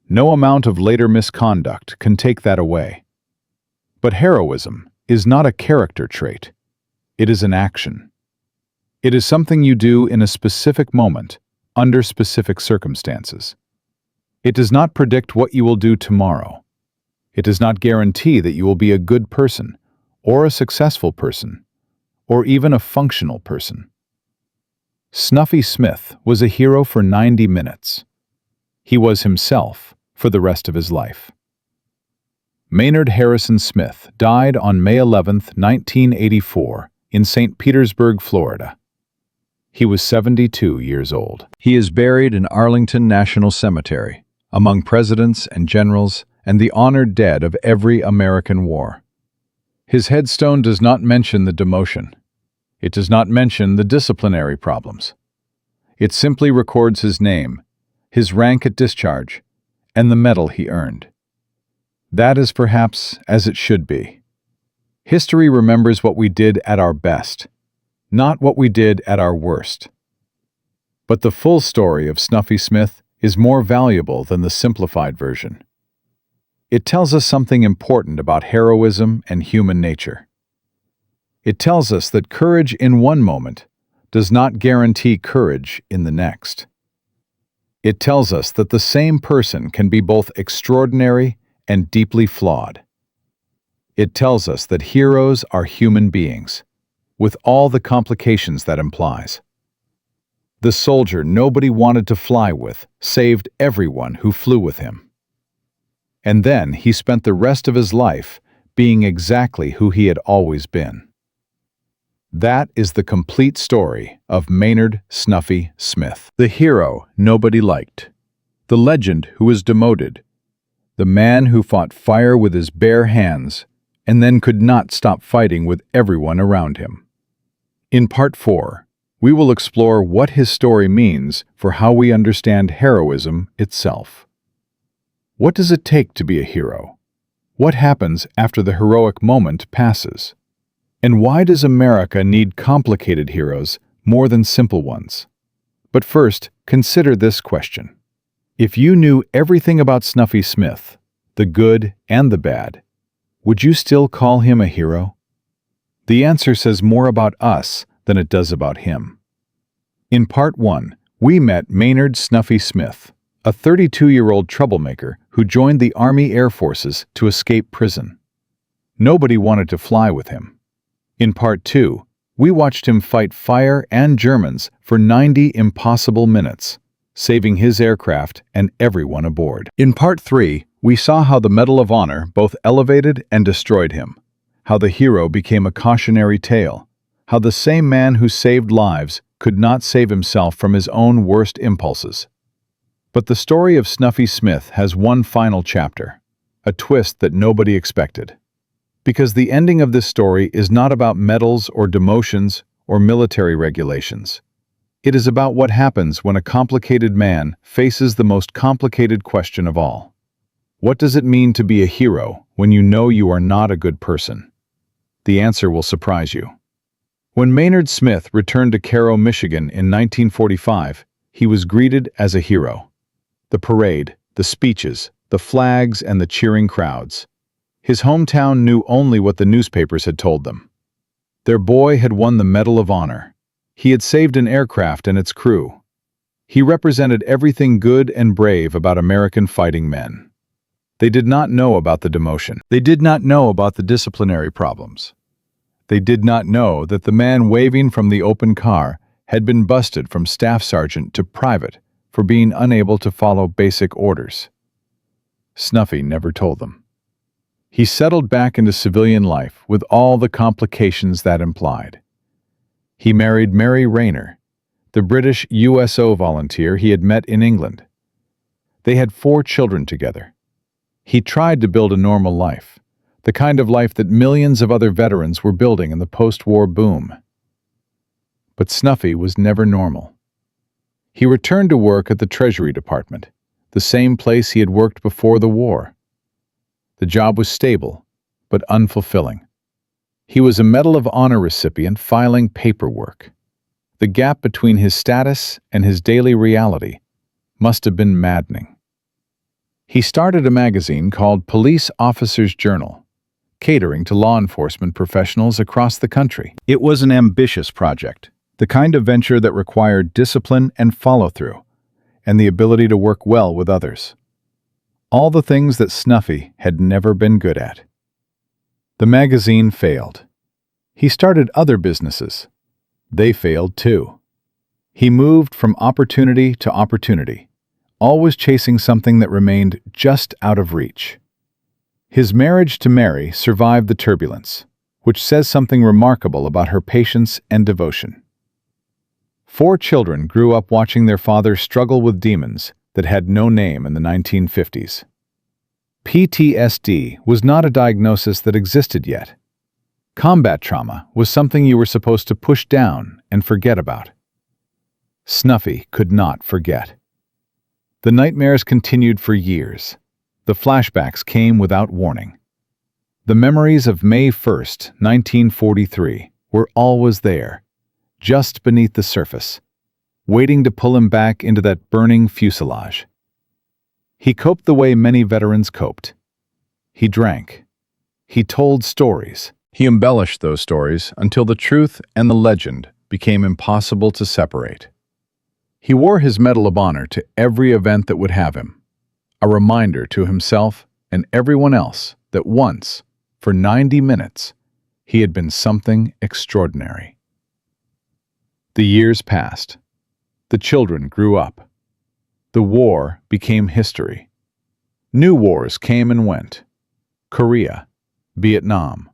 No amount of later misconduct can take that away. But heroism is not a character trait. It is an action. It is something you do in a specific moment, under specific circumstances. It does not predict what you will do tomorrow. It does not guarantee that you will be a good person, or a successful person, or even a functional person. Snuffy Smith was a hero for 90 minutes. He was himself for the rest of his life. Maynard Harrison Smith died on May 11, 1984, in St. Petersburg, Florida. He was 72 years old. He is buried in Arlington National Cemetery, among presidents and generals and the honored dead of every American war. His headstone does not mention the demotion. It does not mention the disciplinary problems. It simply records his name, his rank at discharge, and the medal he earned. That is perhaps as it should be. History remembers what we did at our best, not what we did at our worst. But the full story of Snuffy Smith is more valuable than the simplified version. It tells us something important about heroism and human nature. It tells us that courage in one moment does not guarantee courage in the next. It tells us that the same person can be both extraordinary and deeply flawed. It tells us that heroes are human beings, with all the complications that implies. The soldier nobody wanted to fly with saved everyone who flew with him. And then he spent the rest of his life being exactly who he had always been. That is the complete story of Maynard Snuffy Smith. The hero nobody liked. The legend who was demoted. The man who fought fire with his bare hands and then could not stop fighting with everyone around him. In Part 4, we will explore what his story means for how we understand heroism itself. What does it take to be a hero? What happens after the heroic moment passes? And why does America need complicated heroes more than simple ones? But first, consider this question. If you knew everything about Snuffy Smith, the good and the bad, would you still call him a hero? The answer says more about us than it does about him. In Part 1, we met Maynard Snuffy Smith, a 32-year-old troublemaker who joined the Army Air Forces to escape prison. Nobody wanted to fly with him. In Part 2, we watched him fight fire and Germans for 90 impossible minutes, saving his aircraft and everyone aboard. In Part 3, we saw how the Medal of Honor both elevated and destroyed him, how the hero became a cautionary tale, how the same man who saved lives could not save himself from his own worst impulses. But the story of Snuffy Smith has one final chapter, a twist that nobody expected. Because the ending of this story is not about medals or demotions or military regulations. It is about what happens when a complicated man faces the most complicated question of all. What does it mean to be a hero when you know you are not a good person? The answer will surprise you. When Maynard Smith returned to Cairo, Michigan in 1945, he was greeted as a hero. The parade, the speeches, the flags, and the cheering crowds. His hometown knew only what the newspapers had told them. Their boy had won the Medal of Honor. He had saved an aircraft and its crew. He represented everything good and brave about American fighting men. They did not know about the demotion. They did not know about the disciplinary problems. They did not know that the man waving from the open car had been busted from staff sergeant to private for being unable to follow basic orders. Snuffy never told them. He settled back into civilian life with all the complications that implied. He married Mary Rayner, the British USO volunteer he had met in England. They had 4 children together. He tried to build a normal life, the kind of life that millions of other veterans were building in the post-war boom. But Snuffy was never normal. He returned to work at the Treasury Department, the same place he had worked before the war. The job was stable, but unfulfilling. He was a Medal of Honor recipient filing paperwork. The gap between his status and his daily reality must have been maddening. He started a magazine called Police Officer's Journal, catering to law enforcement professionals across the country. It was an ambitious project, the kind of venture that required discipline and follow-through, and the ability to work well with others. All the things that Snuffy had never been good at. The magazine failed. He started other businesses. They failed too. He moved from opportunity to opportunity, always chasing something that remained just out of reach. His marriage to Mary survived the turbulence, which says something remarkable about her patience and devotion. 4 children grew up watching their father struggle with demons that had no name in the 1950s. PTSD was not a diagnosis that existed yet. Combat trauma was something you were supposed to push down and forget about. Snuffy could not forget. The nightmares continued for years. The flashbacks came without warning. The memories of May 1st, 1943 were always there, just beneath the surface, waiting to pull him back into that burning fuselage. He coped the way many veterans coped. He drank. He told stories. He embellished those stories until the truth and the legend became impossible to separate. He wore his Medal of Honor to every event that would have him, a reminder to himself and everyone else that once, for 90 minutes, he had been something extraordinary. The years passed. The children grew up. The war became history. New wars came and went. Korea, Vietnam.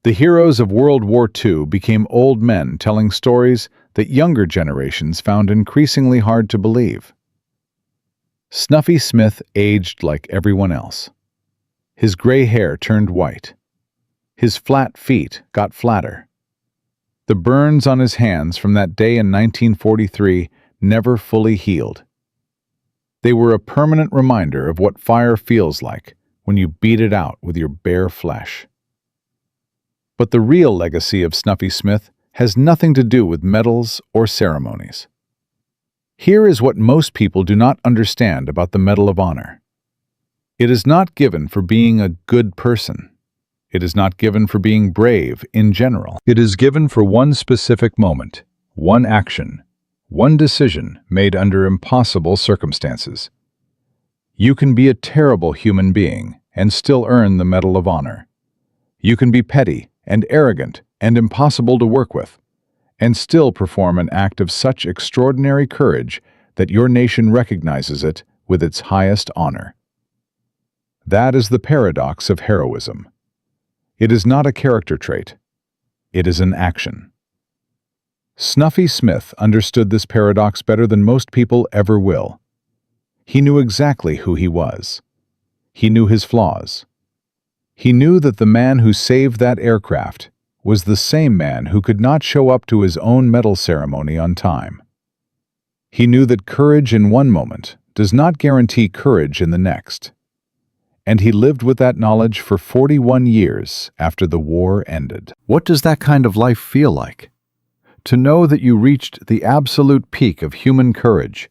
The heroes of World War II became old men telling stories that younger generations found increasingly hard to believe. Snuffy Smith aged like everyone else. His gray hair turned white. His flat feet got flatter. The burns on his hands from that day in 1943 never fully healed. They were a permanent reminder of what fire feels like when you beat it out with your bare flesh. But the real legacy of Snuffy Smith has nothing to do with medals or ceremonies. Here is what most people do not understand about the Medal of Honor. It is not given for being a good person. It is not given for being brave in general. It is given for one specific moment, one action, one decision made under impossible circumstances. You can be a terrible human being and still earn the Medal of Honor. You can be petty and arrogant and impossible to work with, and still perform an act of such extraordinary courage that your nation recognizes it with its highest honor. That is the paradox of heroism. It is not a character trait. It is an action. Snuffy Smith understood this paradox better than most people ever will. He knew exactly who he was. He knew his flaws. He knew that the man who saved that aircraft was the same man who could not show up to his own medal ceremony on time. He knew that courage in one moment does not guarantee courage in the next. And he lived with that knowledge for 41 years after the war ended. What does that kind of life feel like? To know that you reached the absolute peak of human courage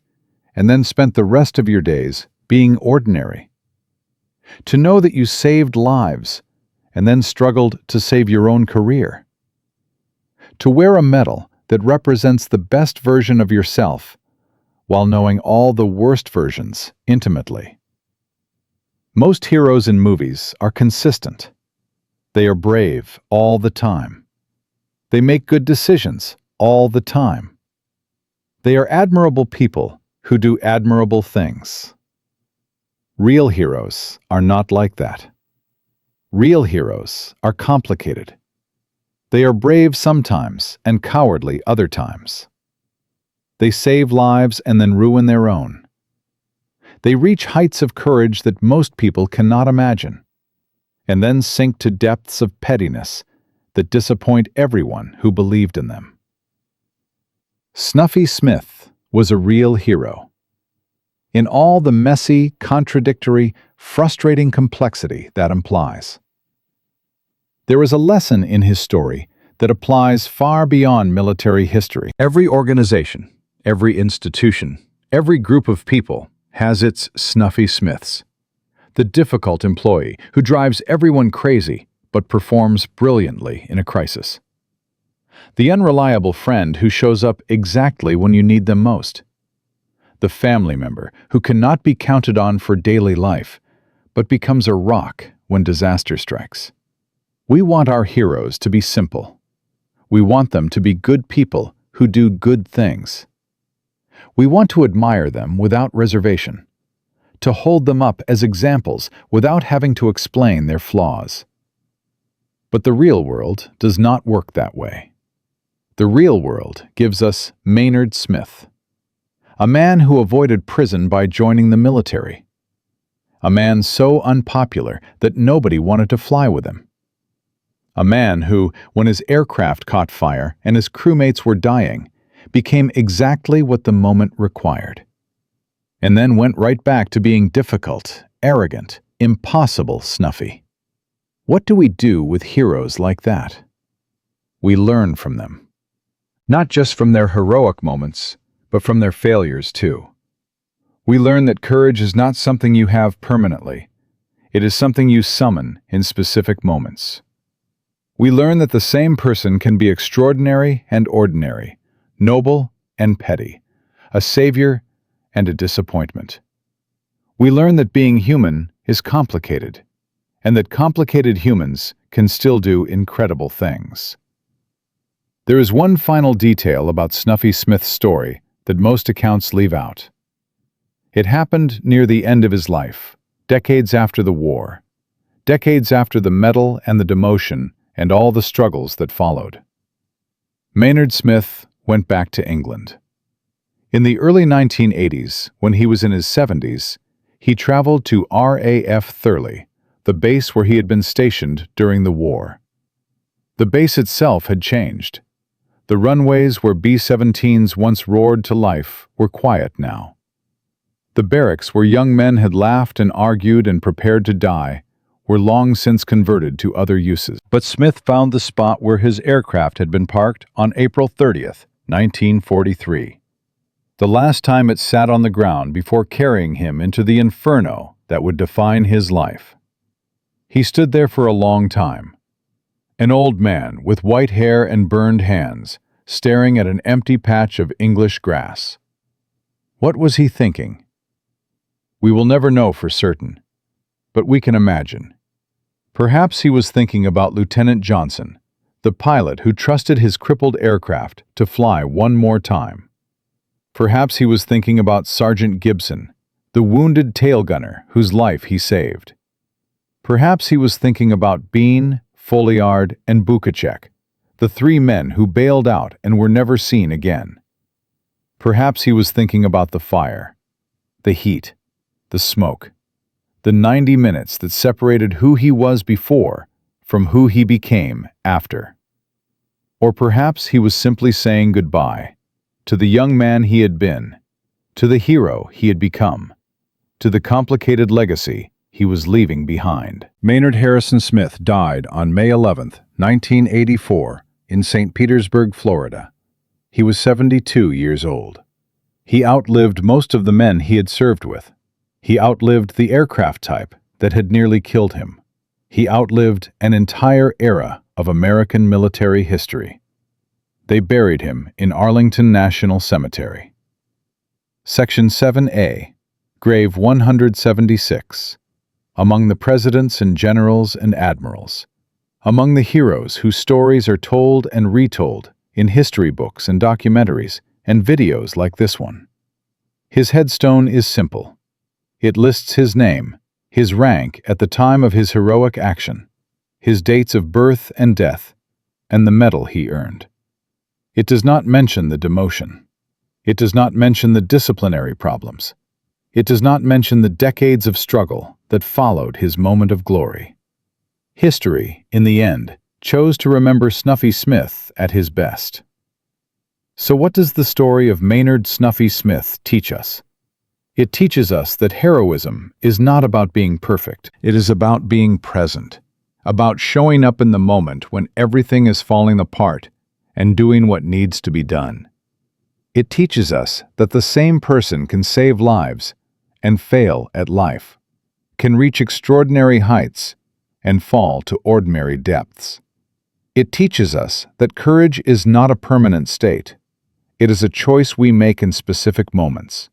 and then spent the rest of your days being ordinary. To know that you saved lives and then struggled to save your own career. To wear a medal that represents the best version of yourself while knowing all the worst versions intimately. Most heroes in movies are consistent. They are brave all the time. They make good decisions all the time. They are admirable people who do admirable things. Real heroes are not like that. Real heroes are complicated. They are brave sometimes and cowardly other times. They save lives and then ruin their own. They reach heights of courage that most people cannot imagine, and then sink to depths of pettiness that disappoint everyone who believed in them. Snuffy Smith was a real hero. In all the messy, contradictory, frustrating complexity that implies. There is a lesson in his story that applies far beyond military history. Every organization, every institution, every group of people has its Snuffy Smiths. The difficult employee who drives everyone crazy but performs brilliantly in a crisis. The unreliable friend who shows up exactly when you need them most. The family member who cannot be counted on for daily life, but becomes a rock when disaster strikes. We want our heroes to be simple. We want them to be good people who do good things. We want to admire them without reservation, to hold them up as examples without having to explain their flaws. But the real world does not work that way. The real world gives us Maynard Smith, a man who avoided prison by joining the military, a man so unpopular that nobody wanted to fly with him, a man who, when his aircraft caught fire and his crewmates were dying, became exactly what the moment required, and then went right back to being difficult, arrogant, impossible Snuffy. What do we do with heroes like that? We learn from them. Not just from their heroic moments, but from their failures too. We learn that courage is not something you have permanently. It is something you summon in specific moments. We learn that the same person can be extraordinary and ordinary, noble and petty, a savior and a disappointment. We learn that being human is complicated, and that complicated humans can still do incredible things. There is one final detail about Snuffy Smith's story that most accounts leave out. It happened near the end of his life, decades after the war, decades after the medal and the demotion and all the struggles that followed. Maynard Smith went back to England. In the early 1980s, when he was in his 70s, he traveled to RAF Thurley, the base where he had been stationed during the war. The base itself had changed. The runways where B-17s once roared to life were quiet now. The barracks where young men had laughed and argued and prepared to die were long since converted to other uses. But Smith found the spot where his aircraft had been parked on April 30th, 1943. The last time it sat on the ground before carrying him into the inferno that would define his life. He stood there for a long time, an old man with white hair and burned hands, staring at an empty patch of English grass. What was he thinking? We will never know for certain, but we can imagine. Perhaps he was thinking about Lieutenant Johnson, the pilot who trusted his crippled aircraft to fly one more time. Perhaps he was thinking about Sergeant Gibson, the wounded tail gunner whose life he saved. Perhaps he was thinking about Bean, Folliard, and Bukacek, the three men who bailed out and were never seen again. Perhaps he was thinking about the fire, the heat, the smoke, the 90 minutes that separated who he was before from who he became after. Or perhaps he was simply saying goodbye to the young man he had been, to the hero he had become, to the complicated legacy he was leaving behind. Maynard Harrison Smith died on May 11, 1984, in St. Petersburg, Florida, He was 72 years old. He outlived most of the men he had served with. He outlived the aircraft type that had nearly killed him. He outlived an entire era of American military history. They buried him in Arlington National Cemetery. Section 7A, Grave 176. Among the presidents and generals and admirals. Among the heroes whose stories are told and retold in history books and documentaries and videos like this one. His headstone is simple. It lists his name, his rank at the time of his heroic action, his dates of birth and death, and the medal he earned. It does not mention the demotion. It does not mention the disciplinary problems. It does not mention the decades of struggle that followed his moment of glory. History, in the end, chose to remember Snuffy Smith at his best. So what does the story of Maynard Snuffy Smith teach us? It teaches us that heroism is not about being perfect. It is about being present, about showing up in the moment when everything is falling apart and doing what needs to be done. It teaches us that the same person can save lives and fail at life, can reach extraordinary heights and fall to ordinary depths. It teaches us that courage is not a permanent state. It is a choice we make in specific moments.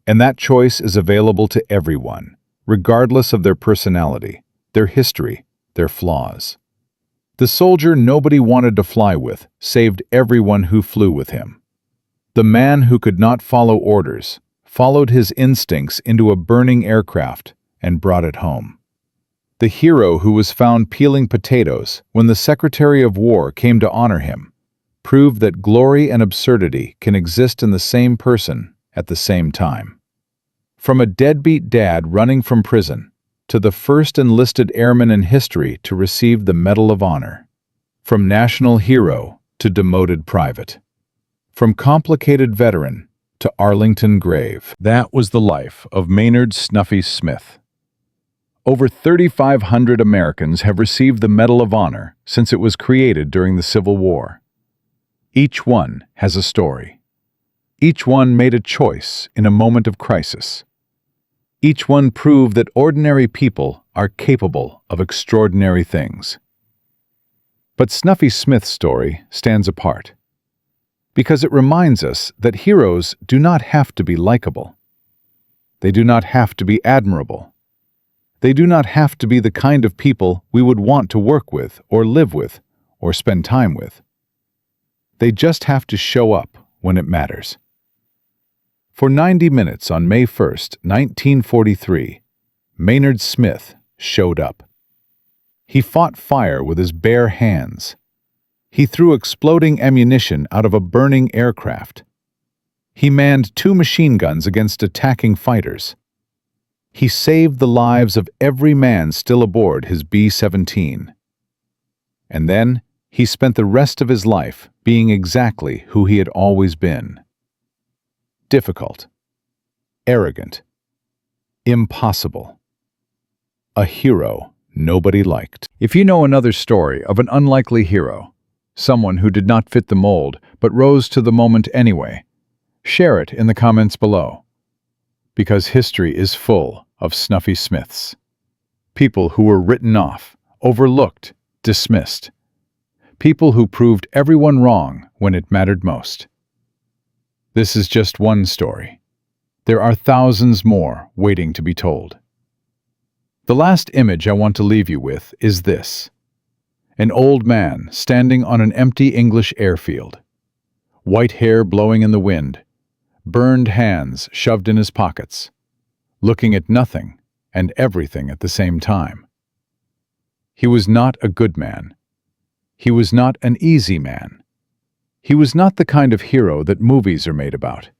And that choice is available to everyone, regardless of their personality, their history, their flaws. The soldier nobody wanted to fly with saved everyone who flew with him. The man who could not follow orders followed his instincts into a burning aircraft and brought it home. The hero who was found peeling potatoes when the Secretary of War came to honor him proved that glory and absurdity can exist in the same person at the same time. From a deadbeat dad running from prison to the first enlisted airman in history to receive the Medal of Honor. From national hero to demoted private. From complicated veteran to Arlington grave. That was the life of Maynard Snuffy Smith. Over 3,500 Americans have received the Medal of Honor since it was created during the Civil War. Each one has a story. Each one made a choice in a moment of crisis. Each one proved that ordinary people are capable of extraordinary things. But Snuffy Smith's story stands apart, because it reminds us that heroes do not have to be likable. They do not have to be admirable. They do not have to be the kind of people we would want to work with or live with or spend time with. They just have to show up when it matters. For 90 minutes on May 1st, 1943, Maynard Smith showed up. He fought fire with his bare hands. He threw exploding ammunition out of a burning aircraft. He manned 2 machine guns against attacking fighters. He saved the lives of every man still aboard his B-17. And then he spent the rest of his life being exactly who he had always been. Difficult, arrogant, impossible. A hero nobody liked. If you know another story of an unlikely hero, someone who did not fit the mold but rose to the moment anyway, share it in the comments below. Because history is full of Snuffy Smiths. People who were written off, overlooked, dismissed. People who proved everyone wrong when it mattered most. This is just one story. There are thousands more waiting to be told. The last image I want to leave you with is this. An old man standing on an empty English airfield. White hair blowing in the wind. Burned hands shoved in his pockets. Looking at nothing and everything at the same time. He was not a good man. He was not an easy man. He was not the kind of hero that movies are made about.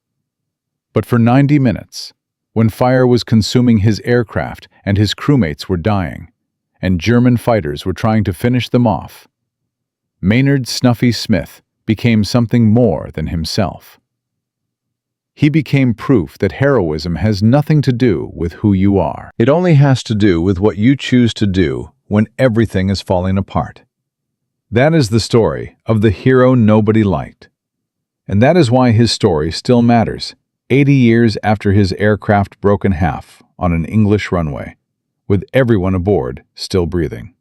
But for 90 minutes, when fire was consuming his aircraft and his crewmates were dying, and German fighters were trying to finish them off, Maynard Snuffy Smith became something more than himself. He became proof that heroism has nothing to do with who you are. It only has to do with what you choose to do when everything is falling apart. That is the story of the hero nobody liked. And that is why his story still matters, 80 years after his aircraft broke in half on an English runway, with everyone aboard still breathing.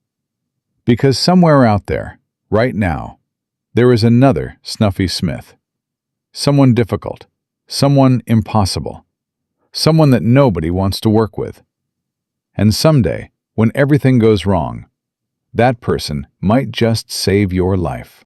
Because somewhere out there, right now, there is another Snuffy Smith. Someone difficult, someone impossible, someone that nobody wants to work with. And someday, when everything goes wrong, that person might just save your life.